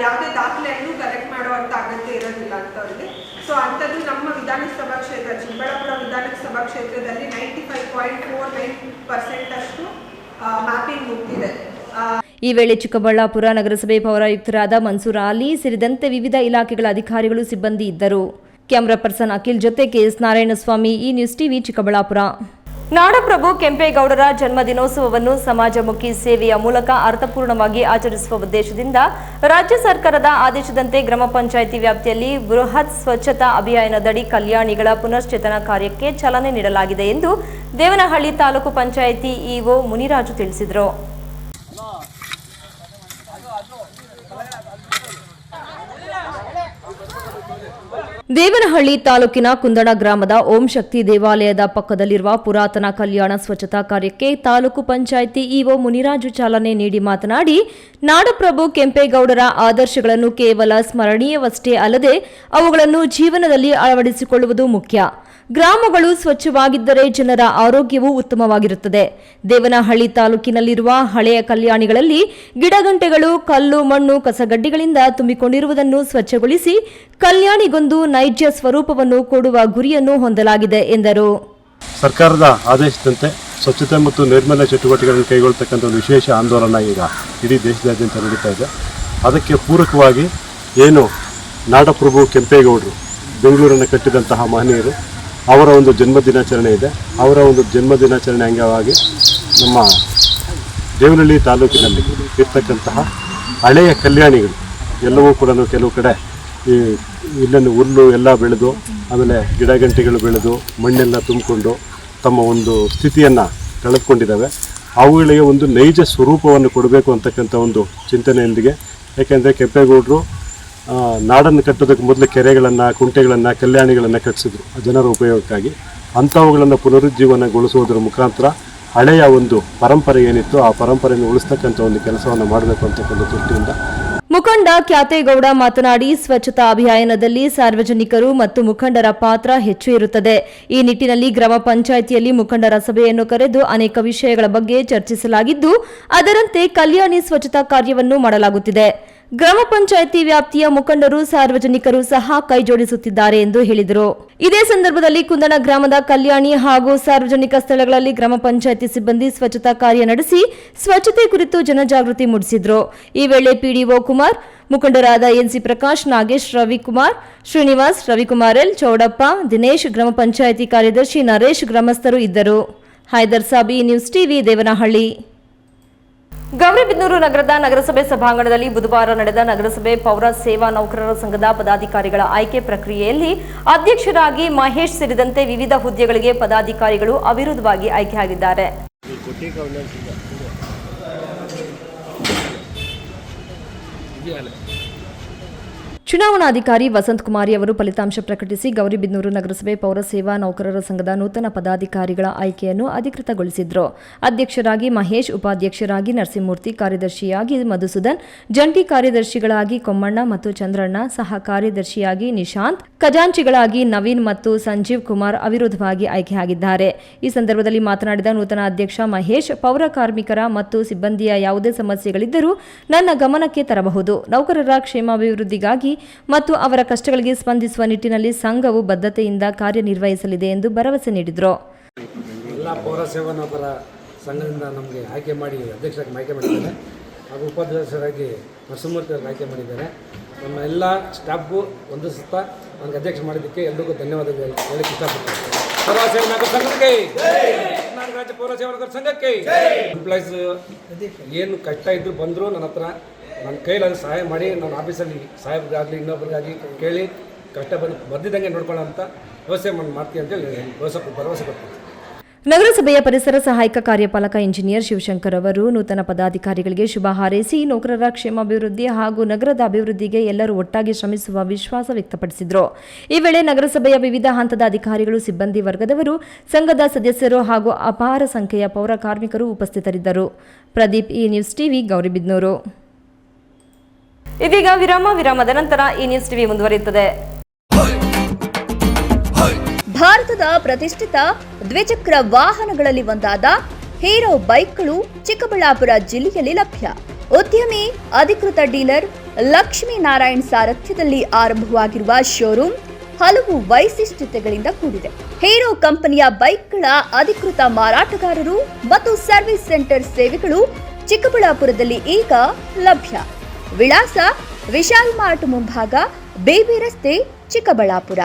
ಯಾವುದೇ ದಾಖಲೆಯನ್ನು ಕಲೆಕ್ಟ್ ಮಾಡುವಂಥ ಅಗತ್ಯ ಇರೋದಿಲ್ಲ ಅಂತವ್ರಿಗೆ. ಸೊ ಅಂಥದ್ದು ನಮ್ಮ ವಿಧಾನಸಭಾ ಕ್ಷೇತ್ರ, ಚಿಕ್ಕಬಳ್ಳಾಪುರ ವಿಧಾನಸಭಾ ಕ್ಷೇತ್ರದಲ್ಲಿ 95.49% ಅಷ್ಟು ಮ್ಯಾಪಿಂಗ್ ಮುಗಿದಿದೆ. ಈ ವೇಳೆ ಚಿಕ್ಕಬಳ್ಳಾಪುರ ನಗರಸಭೆ ಪೌರಾಯುಕ್ತರಾದ ಮನ್ಸೂರ್ ಅಲಿ ಸೇರಿದಂತೆ ವಿವಿಧ ಇಲಾಖೆಗಳ ಅಧಿಕಾರಿಗಳು ಸಿಬ್ಬಂದಿ ಇದ್ದರು. ಕ್ಯಾಮರಾ ಪರ್ಸನ್ ಅಖಿಲ್ ಜೊತೆ ಕೆಎಸ್ ನಾರಾಯಣಸ್ವಾಮಿ, ಈ ನ್ಯೂಸ್ ಟಿವಿ, ಚಿಕ್ಕಬಳ್ಳಾಪುರ. ನಾಡಪ್ರಭು ಕೆಂಪೇಗೌಡರ ಜನ್ಮದಿನೋತ್ಸವವನ್ನು ಸಮಾಜಮುಖಿ ಸೇವೆಯ ಮೂಲಕ ಅರ್ಥಪೂರ್ಣವಾಗಿ ಆಚರಿಸುವ ಉದ್ದೇಶದಿಂದ ರಾಜ್ಯ ಸರ್ಕಾರದ ಆದೇಶದಂತೆ ಗ್ರಾಮ ಪಂಚಾಯಿತಿ ವ್ಯಾಪ್ತಿಯಲ್ಲಿ ಬೃಹತ್ ಸ್ವಚ್ಛತಾ ಅಭಿಯಾನದಡಿ ಕಲ್ಯಾಣಿಗಳ ಪುನಶ್ಚೇತನ ಕಾರ್ಯಕ್ಕೆ ಚಾಲನೆ ನೀಡಲಾಗಿದೆ ಎಂದು ದೇವನಹಳ್ಳಿ ತಾಲೂಕು ಪಂಚಾಯಿತಿ ಇಒ ಮುನಿರಾಜು ತಿಳಿಸಿದರು. ದೇವನಹಳ್ಳಿ ತಾಲೂಕಿನ ಕುಂದಣ ಗ್ರಾಮದ ಓಂ ಶಕ್ತಿ ದೇವಾಲಯದ ಪಕ್ಕದಲ್ಲಿರುವ ಪುರಾತನ ಕಲ್ಯಾಣ ಸ್ವಚ್ಛತಾ ಕಾರ್ಯಕ್ಕೆ ತಾಲೂಕು ಪಂಚಾಯಿತಿ ಇಒ ಮುನಿರಾಜು ಚಾಲನೆ ನೀಡಿ ಮಾತನಾಡಿ, ನಾಡಪ್ರಭು ಕೆಂಪೇಗೌಡರ ಆದರ್ಶಗಳನ್ನು ಕೇವಲ ಸ್ಮರಣೀಯವಷ್ಟೇ ಅಲ್ಲದೆ ಅವುಗಳನ್ನು ಜೀವನದಲ್ಲಿ ಅಳವಡಿಸಿಕೊಳ್ಳುವುದು ಮುಖ್ಯ. ಗ್ರಾಮಗಳು ಸ್ವಚ್ಛವಾಗಿದ್ದರೆ ಜನರ ಆರೋಗ್ಯವೂ ಉತ್ತಮವಾಗಿರುತ್ತದೆ. ದೇವನಹಳ್ಳಿ ತಾಲೂಕಿನಲ್ಲಿರುವ ಹಳೆಯ ಕಲ್ಯಾಣಿಗಳಲ್ಲಿ ಗಿಡಗಂಟೆಗಳು, ಕಲ್ಲು, ಮಣ್ಣು, ಕಸಗಡ್ಡಿಗಳಿಂದ ತುಂಬಿಕೊಂಡಿರುವುದನ್ನು ಸ್ವಚ್ಛಗೊಳಿಸಿ ಕಲ್ಯಾಣಿಗೊಂದು ನೈಜ ಸ್ವರೂಪವನ್ನು ಕೊಡುವ ಗುರಿಯನ್ನು ಹೊಂದಲಾಗಿದೆ ಎಂದರು. ಸರ್ಕಾರದ ಆದೇಶದಂತೆ ಸ್ವಚ್ಛತೆ ಮತ್ತು ನೈರ್ಮಲ್ಯ ಚಟುವಟಿಕೆಗಳನ್ನು ಕೈಗೊಳ್ಳತಕ್ಕಂಥ ಒಂದು ವಿಶೇಷ ಆಂದೋಲನ ಈಗ ಇಡೀ ದೇಶದಾದ್ಯಂತ ನಡೀತಾ ಇದೆ. ಅದಕ್ಕೆ ಪೂರಕವಾಗಿ ಏನು ನಾಡಪ್ರಭು ಕೆಂಪೇಗೌಡರು ಬೆಂಗಳೂರನ್ನು ಕಟ್ಟಿದಂತಹ ಮಹನೀಯರು ಅವರ ಒಂದು ಜನ್ಮ ದಿನಾಚರಣೆ ಇದೆ. ಅವರ ಒಂದು ಜನ್ಮ ದಿನಾಚರಣೆ ಅಂಗವಾಗಿ ನಮ್ಮ ದೇವನಹಳ್ಳಿ ತಾಲೂಕಿನಲ್ಲಿ ಇರ್ತಕ್ಕಂತಹ ಹಳೆಯ ಕಲ್ಯಾಣಿಗಳು ಎಲ್ಲವೂ ಕೂಡ ಕೆಲವು ಕಡೆ ಈ ಇಲ್ಲನ್ನು ಹುಲ್ಲು ಎಲ್ಲ ಬೆಳೆದು ಆಮೇಲೆ ಗಿಡಗಂಟೆಗಳು ಬೆಳೆದು ಮಣ್ಣೆಲ್ಲ ತುಂಬಿಕೊಂಡು ತಮ್ಮ ಒಂದು ಸ್ಥಿತಿಯನ್ನು ಕಳೆದುಕೊಂಡಿದ್ದಾವೆ. ಅವುಗಳಿಗೆ ಒಂದು ನೈಜ ಸ್ವರೂಪವನ್ನು ಕೊಡಬೇಕು ಅಂತಕ್ಕಂಥ ಒಂದು ಚಿಂತನೆಯೊಂದಿಗೆ, ಏಕೆಂದರೆ ಕೆಂಪೇಗೌಡರು ನಾಡನ್ನು ಕಟ್ಟೋದಕ್ಕೆ ಮೊದಲು ಕೆರೆಗಳನ್ನು, ಕುಂಟೆಗಳನ್ನು, ಕಲ್ಯಾಣಿಗಳನ್ನು ಕಟ್ಟಿಸಿದ್ರು ಜನರ ಉಪಯೋಗಕ್ಕಾಗಿ. ಅಂಥವುಗಳನ್ನು ಪುನರುಜ್ಜೀವನಗೊಳಿಸುವುದರ ಮುಖಾಂತರ ಹಳೆಯ ಒಂದು ಪರಂಪರೆ ಏನಿತ್ತು ಆ ಪರಂಪರೆಯನ್ನು ಉಳಿಸ್ತಕ್ಕಂಥ ಒಂದು ಕೆಲಸವನ್ನು ಮಾಡಬೇಕು ಅಂತಕ್ಕಂಥ ದೃಷ್ಟಿಯಿಂದ ಮುಖಂಡ ಕ್ಯಾತೇಗೌಡ ಮಾತನಾಡಿ, ಸ್ವಚ್ಛತಾ ಅಭಿಯಾನದಲ್ಲಿ ಸಾರ್ವಜನಿಕರು ಮತ್ತು ಮುಖಂಡರ ಪಾತ್ರ ಹೆಚ್ಚು ಇರುತ್ತದೆ. ಈ ನಿಟ್ಟಿನಲ್ಲಿ ಗ್ರಾಮ ಪಂಚಾಯಿತಿಯಲ್ಲಿ ಮುಖಂಡರ ಸಭೆಯನ್ನು ಕರೆದು ಅನೇಕ ವಿಷಯಗಳ ಬಗ್ಗೆ ಚರ್ಚಿಸಲಾಗಿದ್ದು, ಅದರಂತೆ ಕಲ್ಯಾಣಿ ಸ್ವಚ್ಛತಾ ಕಾರ್ಯವನ್ನು ಮಾಡಲಾಗುತ್ತಿದೆ. ಗ್ರಾಮ ಪಂಚಾಯಿತಿ ವ್ಯಾಪ್ತಿಯ ಮುಖಂಡರು, ಸಾರ್ವಜನಿಕರು ಸಹ ಕೈಜೋಡಿಸುತ್ತಿದ್ದಾರೆ ಎಂದು ಹೇಳಿದರು. ಇದೇ ಸಂದರ್ಭದಲ್ಲಿ ಕುಂದಣ ಗ್ರಾಮದ ಕಲ್ಯಾಣಿ ಹಾಗೂ ಸಾರ್ವಜನಿಕ ಸ್ಥಳಗಳಲ್ಲಿ ಗ್ರಾಮ ಪಂಚಾಯಿತಿ ಸಿಬ್ಬಂದಿ ಸ್ವಚ್ಛತಾ ಕಾರ್ಯ ನಡೆಸಿ ಸ್ವಚ್ಛತೆ ಕುರಿತು ಜನಜಾಗೃತಿ ಮೂಡಿಸಿದರು. ಈ ವೇಳೆ ಪಿಡಿಒ ಕುಮಾರ್, ಮುಖಂಡರಾದ ಎನ್ಸಿ ಪ್ರಕಾಶ್, ನಾಗೇಶ್, ರವಿಕುಮಾರ್, ಶ್ರೀನಿವಾಸ್, ರವಿಕುಮಾರ್ ಎಲ್, ಚೌಡಪ್ಪ, ದಿನೇಶ್, ಗ್ರಾಮ ಪಂಚಾಯಿತಿ ಕಾರ್ಯದರ್ಶಿ ನರೇಶ್ ಗ್ರಾಮಸ್ಥರು ಇದ್ದರು. Haider Sabi, news TV, Devanahalli. ಗೌರಿಬಿದನೂರು ನಗರದ ನಗರಸಭೆ ಸಭಾಂಗಣದಲ್ಲಿ ಬುಧವಾರ ನಡೆದ ನಗರಸಭೆ ಪೌರ ಸೇವಾ ನೌಕರರ ಸಂಘದ ಪದಾಧಿಕಾರಿಗಳ ಆಯ್ಕೆ ಪ್ರಕ್ರಿಯೆಯಲ್ಲಿ ಅಧ್ಯಕ್ಷರಾಗಿ ಮಹೇಶ್ ಸೇರಿದಂತೆ ವಿವಿಧ ಹುದ್ದೆಗಳಿಗೆ ಪದಾಧಿಕಾರಿಗಳು ಅವಿರೋಧವಾಗಿ ಆಯ್ಕೆಯಾಗಿದ್ದಾರೆ. ಚುನಾವಣಾಧಿಕಾರಿ ವಸಂತ್ ಕುಮಾರಿ ಅವರು ಫಲಿತಾಂಶ ಪ್ರಕಟಿಸಿ ಗೌರಿಬಿದನೂರು ನಗರಸಭೆ ಪೌರ ಸೇವಾ ನೌಕರರ ಸಂಘದ ನೂತನ ಪದಾಧಿಕಾರಿಗಳ ಆಯ್ಕೆಯನ್ನು ಅಧಿಕೃತಗೊಳಿಸಿದರು. ಅಧ್ಯಕ್ಷರಾಗಿ ಮಹೇಶ್, ಉಪಾಧ್ಯಕ್ಷರಾಗಿ ನರಸಿಂಹಮೂರ್ತಿ, ಕಾರ್ಯದರ್ಶಿಯಾಗಿ ಮಧುಸೂದನ್, ಜಂಟಿ ಕಾರ್ಯದರ್ಶಿಗಳಾಗಿ ಕೊಮ್ಮಣ್ಣ ಮತ್ತು ಚಂದ್ರಣ್ಣ, ಸಹ ಕಾರ್ಯದರ್ಶಿಯಾಗಿ ನಿಶಾಂತ್, ಖಜಾಂಚಿಗಳಾಗಿ ನವೀನ್ ಮತ್ತು ಸಂಜೀವ್ ಕುಮಾರ್ ಅವಿರೋಧವಾಗಿ ಆಯ್ಕೆಯಾಗಿದ್ದಾರೆ. ಈ ಸಂದರ್ಭದಲ್ಲಿ ಮಾತನಾಡಿದ ನೂತನ ಅಧ್ಯಕ್ಷ ಮಹೇಶ್, ಪೌರ ಕಾರ್ಮಿಕರ ಮತ್ತು ಸಿಬ್ಬಂದಿಯ ಯಾವುದೇ ಸಮಸ್ಯೆಗಳಿದ್ದರೂ ನನ್ನ ಗಮನಕ್ಕೆ ತರಬಹುದು. ನೌಕರರ ಕ್ಷೇಮಾಭಿವೃದ್ಧಿಗಾಗಿ ಮತ್ತು ಅವರ ಕಷ್ಟಗಳಿಗೆ ಸ್ಪಂದಿಸುವ ನಿಟ್ಟಿನಲ್ಲಿ ಸಂಘವು ಬದ್ಧತೆಯಿಂದ ಕಾರ್ಯನಿರ್ವಹಿಸಲಿದೆ ಎಂದು ಭರವಸೆ ನೀಡಿದರು. ಎಲ್ಲ ಪೌರ ಸೇವಾ ನೌಕರ ಸಂಘದಿಂದ ನಮಗೆ ಆಯ್ಕೆ ಮಾಡಿ ಅಧ್ಯಕ್ಷರಾಗಿ ಆಯ್ಕೆ ಮಾಡಿದ್ದಾರೆ ಹಾಗೂ ಉಪಾಧ್ಯಕ್ಷರಾಗಿ ನರಸಿಂಹಮೂರ್ತಿ ಅವರಿಗೆ ಆಯ್ಕೆ ಮಾಡಿದ್ದಾರೆ. ನಮ್ಮ ಎಲ್ಲ ಸ್ಟಾಫ್ಗೂ ಒಂದು ಸುತ್ತ ನನಗೆ ಅಧ್ಯಕ್ಷ ಮಾಡಿದ್ದಕ್ಕೆ ಎಲ್ರಿಗೂ ಧನ್ಯವಾದಗಳು ಹೇಳಕ್ಕೆ ಇಷ್ಟಪಡ್ತೀನಿ. ಪೌರ ಸೇವಾ ನೌಕರ ಸಂಘಕ್ಕೆ, ಕರ್ನಾಟಕ ರಾಜ್ಯ ಪೌರ ಸೇವಾ ನೌಕರ ಸಂಘಕ್ಕೆ ಎಂಪ್ಲಾಯೀಸ್ ಏನು ಕಷ್ಟ ಇದ್ರು ಬಂದರೂ ನನ್ನ ಹತ್ರ ನನ್ನ ಕೈಲಾಗಿ ಸಹಾಯ ಮಾಡಿ ನಾನು ಆಫೀಸಲ್ಲಿ ಸಾಹೇಬ್ರಿಗಾಗಲಿ ಇನ್ನೊಬ್ರಿಗಾಗಿ ಕೇಳಿ ಕಷ್ಟ ಬರ್ದಿದ್ದಂಗೆ ನೋಡ್ಕೊಳ್ಳೋ ಅಂತ ವ್ಯವಸ್ಥೆ ಮಾಡ್ತೀನಿ ಅಂತೇಳಿ ಭರವಸೆ ಕೊಡ್ತೀನಿ. ನಗರಸಭೆಯ ಪರಿಸರ ಸಹಾಯಕ ಕಾರ್ಯಪಾಲಕ ಇಂಜಿನಿಯರ್ ಶಿವಶಂಕರ್ ಅವರು ನೂತನ ಪದಾಧಿಕಾರಿಗಳಿಗೆ ಶುಭ ಹಾರೈಸಿ ನೌಕರರ ಕ್ಷೇಮಾಭಿವೃದ್ಧಿ ಹಾಗೂ ನಗರದ ಅಭಿವೃದ್ಧಿಗೆ ಎಲ್ಲರೂ ಒಟ್ಟಾಗಿ ಶ್ರಮಿಸುವ ವಿಶ್ವಾಸ ವ್ಯಕ್ತಪಡಿಸಿದರು. ಈ ವೇಳೆ ನಗರಸಭೆಯ ವಿವಿಧ ಹಂತದ ಅಧಿಕಾರಿಗಳು, ಸಿಬ್ಬಂದಿ ವರ್ಗದವರು, ಸಂಘದ ಸದಸ್ಯರು ಹಾಗೂ ಅಪಾರ ಸಂಖ್ಯೆಯ ಪೌರ ಕಾರ್ಮಿಕರು ಉಪಸ್ಥಿತರಿದ್ದರು. ಪ್ರದೀಪ್, ಈ ನ್ಯೂಸ್ ಟಿವಿ, ಗೌರಿಬಿದನೂರು. ಇದೀಗ ವಿರಾಮದ ನಂತರ ಈ ನ್ಯೂಸ್ ಟಿವಿ ಮುಂದುವರಿಯುತ್ತದೆ. ಭಾರತದ ಪ್ರತಿಷ್ಠಿತ ದ್ವಿಚಕ್ರ ವಾಹನಗಳಲ್ಲಿ ಒಂದಾದ ಹೀರೋ ಬೈಕ್ಗಳು ಚಿಕ್ಕಬಳ್ಳಾಪುರ ಜಿಲ್ಲೆಯಲ್ಲಿ ಲಭ್ಯ. ಉದ್ಯಮಿ ಅಧಿಕೃತ ಡೀಲರ್ ಲಕ್ಷ್ಮೀನಾರಾಯಣ್ ಸಾರಥ್ಯದಲ್ಲಿ ಆರಂಭವಾಗಿರುವ ಶೋರೂಮ್ ಹಲವು ವೈಶಿಷ್ಟ್ಯತೆಗಳಿಂದ ಕೂಡಿದೆ. ಹೀರೋ ಕಂಪನಿಯ ಬೈಕ್ಗಳ ಅಧಿಕೃತ ಮಾರಾಟಗಾರರು ಮತ್ತು ಸರ್ವಿಸ್ ಸೆಂಟರ್ ಸೇವೆಗಳು ಚಿಕ್ಕಬಳ್ಳಾಪುರದಲ್ಲಿ ಈಗ ಲಭ್ಯ. ವಿಳಾಸ: ವಿಶಾಲ್ ಮಾರ್ಟ್ ಮುಂಭಾಗ, ಬೇಬಿ ರಸ್ತೆ, ಚಿಕ್ಕಬಳ್ಳಾಪುರ.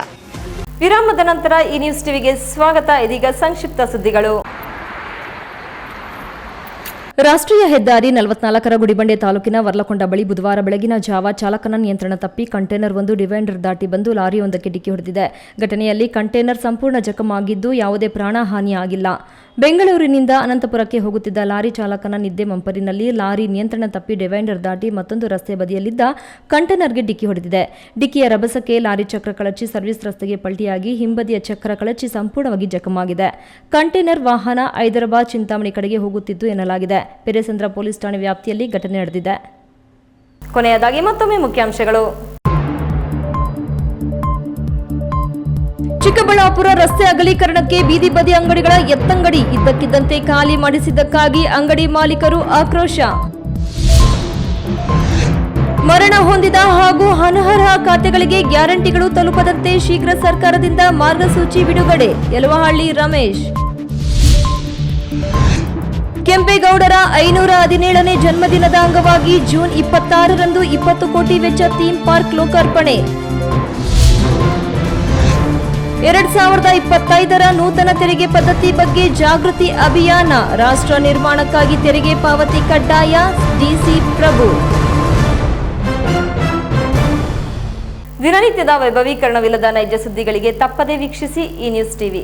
ವಿರಾಮದ ನಂತರ ಈ ನ್ಯೂಸ್ ಟಿವಿಗೆ ಸ್ವಾಗತ. ಇದೀಗ ಸಂಕ್ಷಿಪ್ತ ಸುದ್ದಿಗಳು. ರಾಷ್ಟ್ರೀಯ ಹೆದ್ದಾರಿ 44ರ ಗುಡಿಬಂಡೆ ತಾಲೂಕಿನ ವರ್ಲಕೊಂಡ ಬಳಿ ಬುಧವಾರ ಬೆಳಗಿನ ಜಾವ ಚಾಲಕನ ನಿಯಂತ್ರಣ ತಪ್ಪಿ ಕಂಟೈನರ್ ಒಂದು ಡಿವೈಡರ್ ದಾಟಿ ಬಂದು ಲಾರಿಯೊಂದಕ್ಕೆ ಡಿಕ್ಕಿ ಹೊಡೆದಿದೆ. ಘಟನೆಯಲ್ಲಿ ಕಂಟೈನರ್ ಸಂಪೂರ್ಣ ಜಖಮಾಗಿದ್ದು ಯಾವುದೇ ಪ್ರಾಣಹಾನಿಯಾಗಿಲ್ಲ. ಬೆಂಗಳೂರಿನಿಂದ ಅನಂತಪುರಕ್ಕೆ ಹೋಗುತ್ತಿದ್ದ ಲಾರಿ ಚಾಲಕನ ನಿದ್ದೆ ಮಂಪರಿನಲ್ಲಿ ಲಾರಿ ನಿಯಂತ್ರಣ ತಪ್ಪಿ ಡಿವೈಡರ್ ದಾಟಿ ಮತ್ತೊಂದು ರಸ್ತೆ ಬದಿಯಲ್ಲಿದ್ದ ಕಂಟೈನರ್ಗೆ ಡಿಕ್ಕಿ ಹೊಡೆದಿದೆ. ಡಿಕ್ಕಿಯ ರಭಸಕ್ಕೆ ಲಾರಿ ಚಕ್ರ ಕಳಚಿ ಸರ್ವಿಸ್ ರಸ್ತೆಗೆ ಪಲ್ಟಿಯಾಗಿ ಹಿಂಬದಿಯ ಚಕ್ರ ಕಳಚಿ ಸಂಪೂರ್ಣವಾಗಿ ಜಖಮಾಗಿದೆ. ಕಂಟೈನರ್ ವಾಹನ ಹೈದರಾಬಾದ್ ಚಿಂತಾಮಣಿ ಕಡೆಗೆ ಹೋಗುತ್ತಿದ್ದು ಎನ್ನಲಾಗಿದೆ. ಪೆರೇಸಂದ್ರ ಪೊಲೀಸ್ ಠಾಣೆ ವ್ಯಾಪ್ತಿಯಲ್ಲಿ ಘಟನೆ ನಡೆದಿದೆ. ಕೊನೆಯದಾಗಿ ಮತ್ತೊಮ್ಮೆ ಮುಖ್ಯಾಂಶಗಳು. ಚಿಕ್ಕಬಳ್ಳಾಪುರ ರಸ್ತೆ ಅಗಲೀಕರಣಕ್ಕೆ ಬೀದಿ ಬದಿ ಅಂಗಡಿಗಳ ಎತ್ತಂಗಡಿ ಇದ್ದಕ್ಕಿದ್ದಂತೆ ಖಾಲಿ ಮಾಡಿಸಿದ್ದಕ್ಕಾಗಿ ಅಂಗಡಿ ಮಾಲೀಕರು ಆಕ್ರೋಶ. ಮರಣ ಹೊಂದಿದ ಹಾಗೂ ಅನರ್ಹ ಖಾತೆಗಳಿಗೆ ಗ್ಯಾರಂಟಿಗಳು ತಲುಪದಂತೆ ಶೀಘ್ರ ಸರ್ಕಾರದಿಂದ ಮಾರ್ಗಸೂಚಿ ಬಿಡುಗಡೆ. ಯಲವಹಳ್ಳಿ ರಮೇಶ್. ಕೆಂಪೇಗೌಡರ 517ನೇ ಜನ್ಮದಿನದ ಅಂಗವಾಗಿ ಜೂನ್ 26ರಂದು 20 ಕೋಟಿ ವೆಚ್ಚ ಥೀಮ್ ಪಾರ್ಕ್ ಲೋಕಾರ್ಪಣೆ. 2025ರ ನೂತನ ತೆರಿಗೆ ಪದ್ಧತಿ ಬಗ್ಗೆ ಜಾಗೃತಿ ಅಭಿಯಾನ. ರಾಷ್ಟ್ರ ನಿರ್ಮಾಣಕ್ಕಾಗಿ ತೆರಿಗೆ ಪಾವತಿ ಕಡ್ಡಾಯ. ಡಿಸಿ ಪ್ರಭು. ದಿನನಿತ್ಯದ ವೈಭವೀಕರಣವಿಲ್ಲದ ನೈಜ ಸುದ್ದಿಗಳಿಗೆ ತಪ್ಪದೇ ವೀಕ್ಷಿಸಿ ಈ ನ್ಯೂಸ್ ಟಿವಿ.